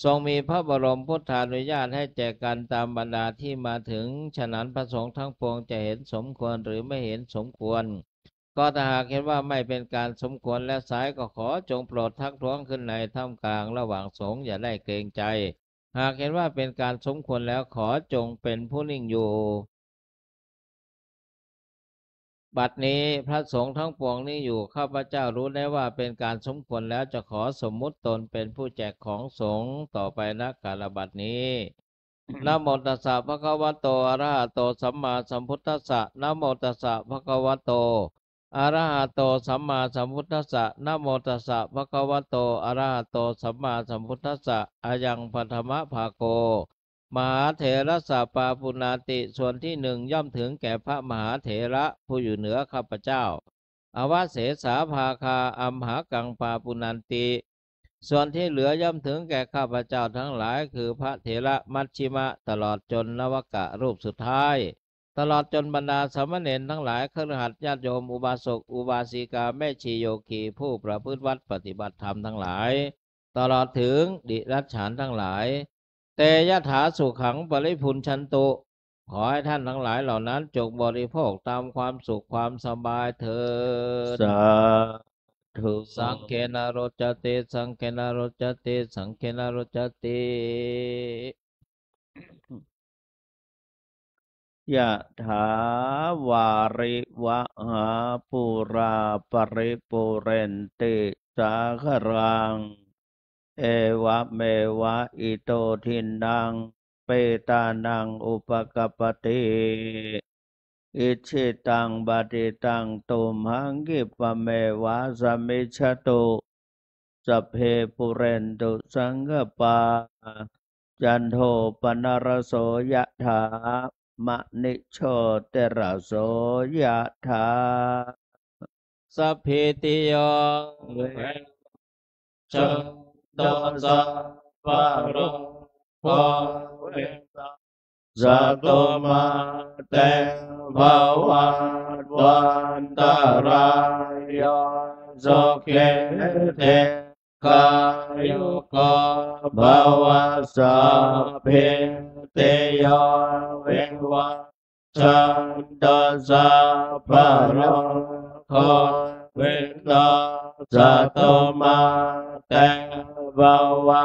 ทรงมีพระบรมพุทธานุญาตให้แจกกันตามบรรดาที่มาถึงฉะนั้นพระสงฆ์ทั้งปวงจะเห็นสมควรหรือไม่เห็นสมควรก็ถ้าหากเห็นว่าไม่เป็นการสมควรและสายก็ขอจงโปรดทักท้วงขึ้นในท่ามกลางระหว่างสงฆ์อย่าได้เกรงใจหากเห็นว่าเป็นการสมควรแล้วขอจงเป็นผู้นิ่งอยู่บัดนี้พระสงฆ์ทั้งปวงนี้อยู่ข้าพเจ้ารู้ได้ว่าเป็นการสมควรแล้วจะขอสมมุติตนเป็นผู้แจกของสงฆ์ต่อไปณกาลบัดนี้ นะโมตัสสะภะคะวะโตอะระหะโตสัมมาสัมพุทธัสสะนะโมตัสสะภะคะวะโตอะระหะโตสัมมาสัมพุทธัสสะนะโมตัสสะภะคะวะโตอะระหะโตสัมมาสัมพุทธัสสะอายังปัทมภาโกมหาเถระสะปาปุณาติส่วนที่หนึ่งย่อมถึงแก่พระมหาเถระผู้อยู่เหนือข้าพเจ้าอวเสสาภาคาอัมหากังปาปุนันติส่วนที่เหลือย่อมถึงแก่ข้าพเจ้าทั้งหลายคือพระเถระมัชชิมะตลอดจนนวกะรูปสุดท้ายตลอดจนบรรดาสามเณรทั้งหลายคฤหัสถ์ญาติโยมอุบาสกอุบาสิกาแม่ชีโยคีผู้ประพฤติวัดปฏิบัติธรรมทั้งหลายตลอดถึงดิรัจฉานทั้งหลายเตยถาสุขังปริพุนชันตุขอให้ท่านทั้งหลายเหล่านั้นจงบริโภคตามความสุขความสบายเถิด สาธุ สังเกนโรจติสังเกนโรจติสังเกนโรจติ ยะถาวาริวะหาปุราปริปุเรนติสาครังเอวะเมวะอิโตทินังเปตานังอุปกปปติอิชิตังบดิตังตุมหังกิปะเมวะสมมิจฉตุสัพเพปุเรนตุสังกปาจันโทปนรโสยะถามะนิโชติระโสยะถา สัพพิติโย เวชันตสัพพะโรโควิดสัตตมาเตภวัตวันตรายโยสุขิเตกายุโกภวสัพพิติโยวิวัชชันตสัพพะโรโควิดสัตตมาเตภวั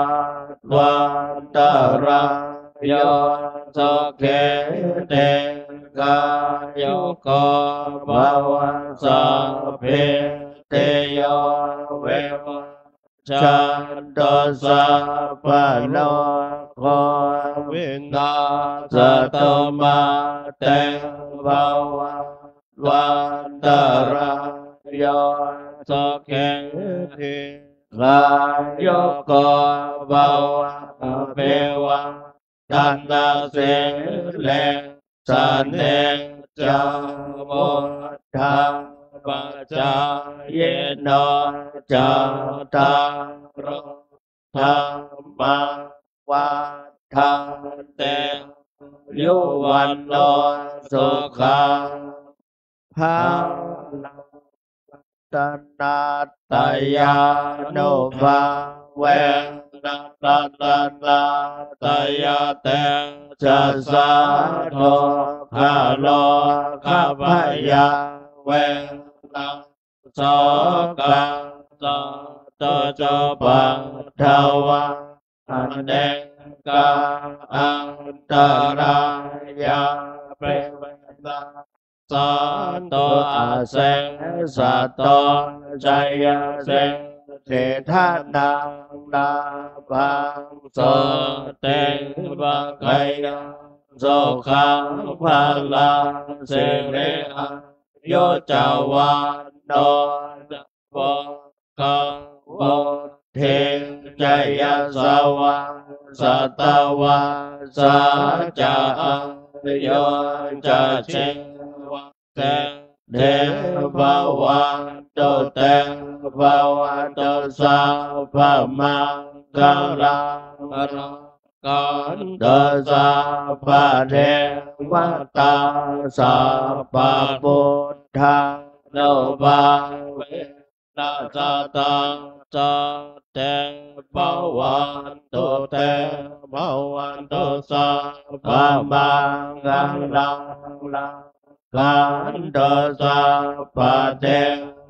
ตวันตรายโยสุขิเตกายุโกภวสัพพิติโยวิวัชชันตสัพพะโรโควินาศตมาเตภวัตวันตรายโยสุขิติกายุโกภวะเปวะตันตเสเลสันเนจามุตถาปัจจายโนจัตตารโอธรรมาวัฏฏันติยุวันโนสุขังภาลังตนาตยานุภาเวนะตัตนาตยาเตจัสสะโทคาโลคาพยาเวนะโสกังโสโตโจปังทวะอันเดกาอันตรายาเปเวนะสันโตอาเสสัตโตชัยเสเทธานังนาภังโสเตวะไคยังโสขังพลังเสเรอะโยจาวันโนจัปโปกังโวเทจยสวังสัตวะสัจจะโยจะเชเตเดภวันตุเตภวันตุสัพพะมังคลัง กันตสัพพะเทวตาสัพพะพุทธานุภาเวนัสตาสัตเตภวันตุเตภวันตุสัพพะมังคลังกันตสัพพะเท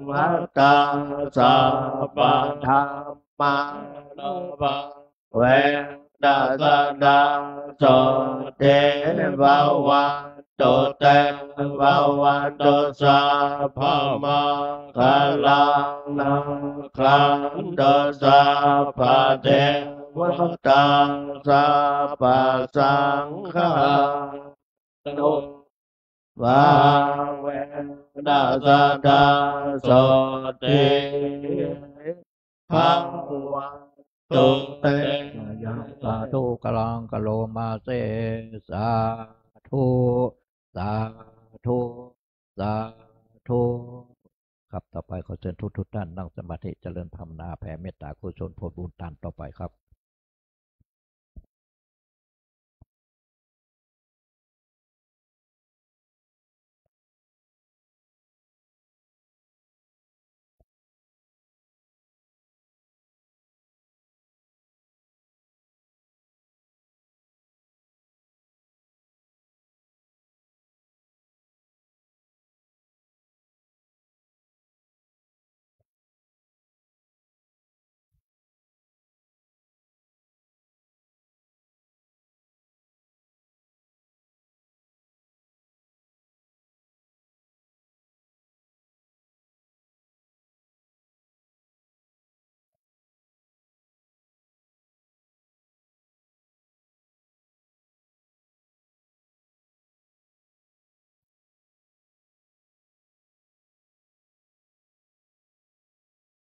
วตาสัพพะธรรมานุภาเวนัสตาสัตเตภวันตุเตภวันตุสัพพะมังคลังขันตสัพพะเทวตาสัพพะสังฆานุภาเวนัสตาสัตเตภวันตุเต สาธุกลังกะโลมาเสสาธุสาธุสาธุครับต่อไปขอเชิญทุกท่านนั่งสมาธิเจริญภาวนาแผ่เมตตากุศลผลบุญตามต่อไปครับ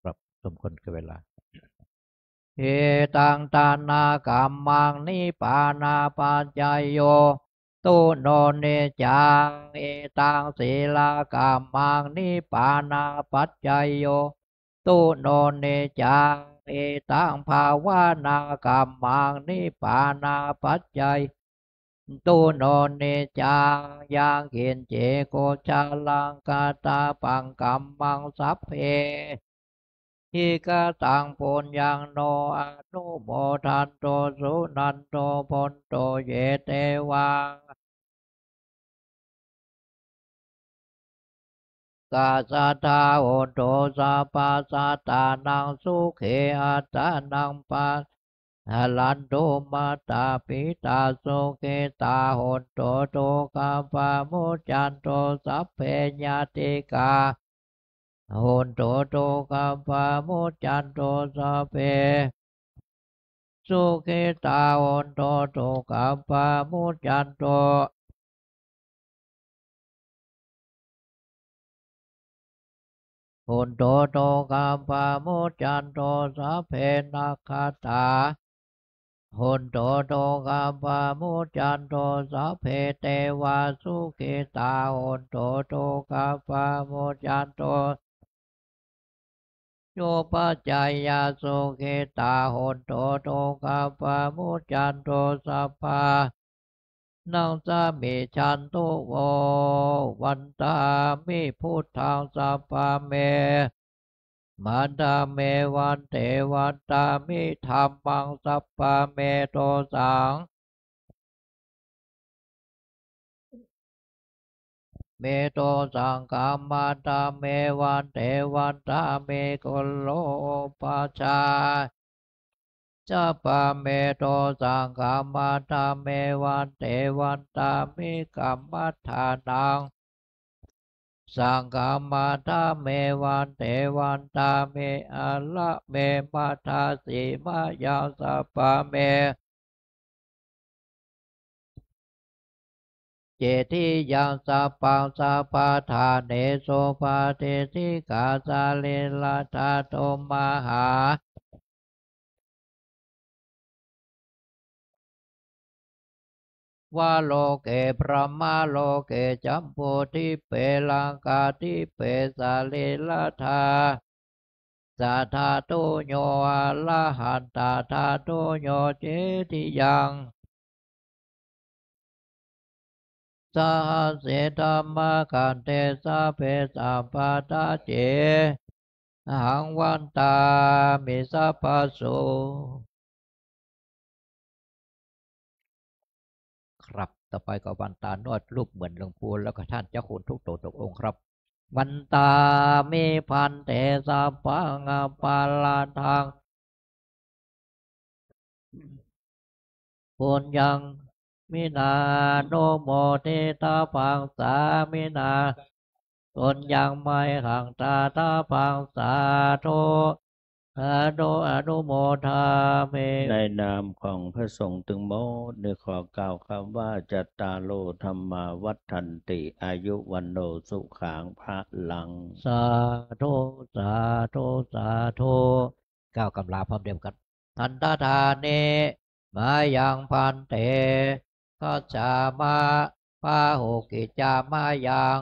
ครับสมควรกับเวลาเอตังตานากัมมังนิปานาปัจจายโยตุโนเนจังเอตังศีลากัมมังนิปานาปัจจายโยตุโนเนจังเอตังภาวนากัมมังนิปานาปัจจัยตุโนเนจังยังเขียนเจโกชาลังกาตาปังกัมมังสัพเพหิกะตังปุญญังโนอนุโมทันโตสุนันโตพนโตเยเตวังกาสาทาโอโตสัพพะสัตตานังสุเขอัตตานังปัสหลันโตมาตาปิตาสุเขตาโหนโตโตกาปามุจันโตสัพเพญาติกาโหนโตโตกาปามุจันโตสัพเพสุเขตาโหนโตโตกาปามุจันโตโหนโตโตกาปามุจันโตสัพเพนัคขตาโหนโตโตกาปามุจันโตสัพเพเทวาสุขิตาโหนโตโตกาปามุจันโตโยปัจจายาสุขิตาโหนโตโตกาปามุจันโตสัพพานังสามิชันตุโววันตามิพุทธังสัพพะเมมันตาเมวันเทวันตามิธรรมังสัพพะเมโตสังเมโตสังกามาตาเมวันเทวันตาเมกุลโลปัชชาจะปะเมโตสังกามาตาเมวันเทวันตามิกัมมัฏฐานังสังฆามาตาเมวันเทวันตาเมอะละเมมัทธาสีมายาสัพพะเมเจติยังสัพพังสัพพะทาเนโสภาเทสิกาสาเลลาทาโตมหาวาโลเกพระมาโลเกจัมโพธิเปลังกาทิเปสาเลลาธา สัทธาตุโยอรหันตถาตุโยเจติยังสหัสเสธัมมกันเตสะเพสัมปะทะเจหังวันตามิสัพพะโสครับต่อไปก็วันตานวดรูปเหมือนหลวงปู่แล้วก็ท่านเจ้าคุณทุกโตทุกองค์ครับวันตามิพันเตสัพพังอปาลาทังปุญญังมินาโนโมเทตาพังสามินาปุญญังไมหังตาตาพังสาโทอนุโมทาเมในนามของพระสงฆ์ถึงหมดได้ขอกล่าวคำว่าจัตตาโลธรรมาวัฏันติอายุวันโนสุขังพระลังสาธุสาธุสาธุก้าวกำลาพร้อมเดียวกันทันตาทาเนมายังพันเตก็จะมาพาหุกิจามายัง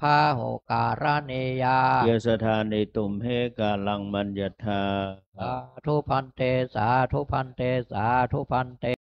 พาหุการณียาเยสถานิตุมเหกาลังมัญญทาสาธุพันเตสาธุพันเตสาธุพันเต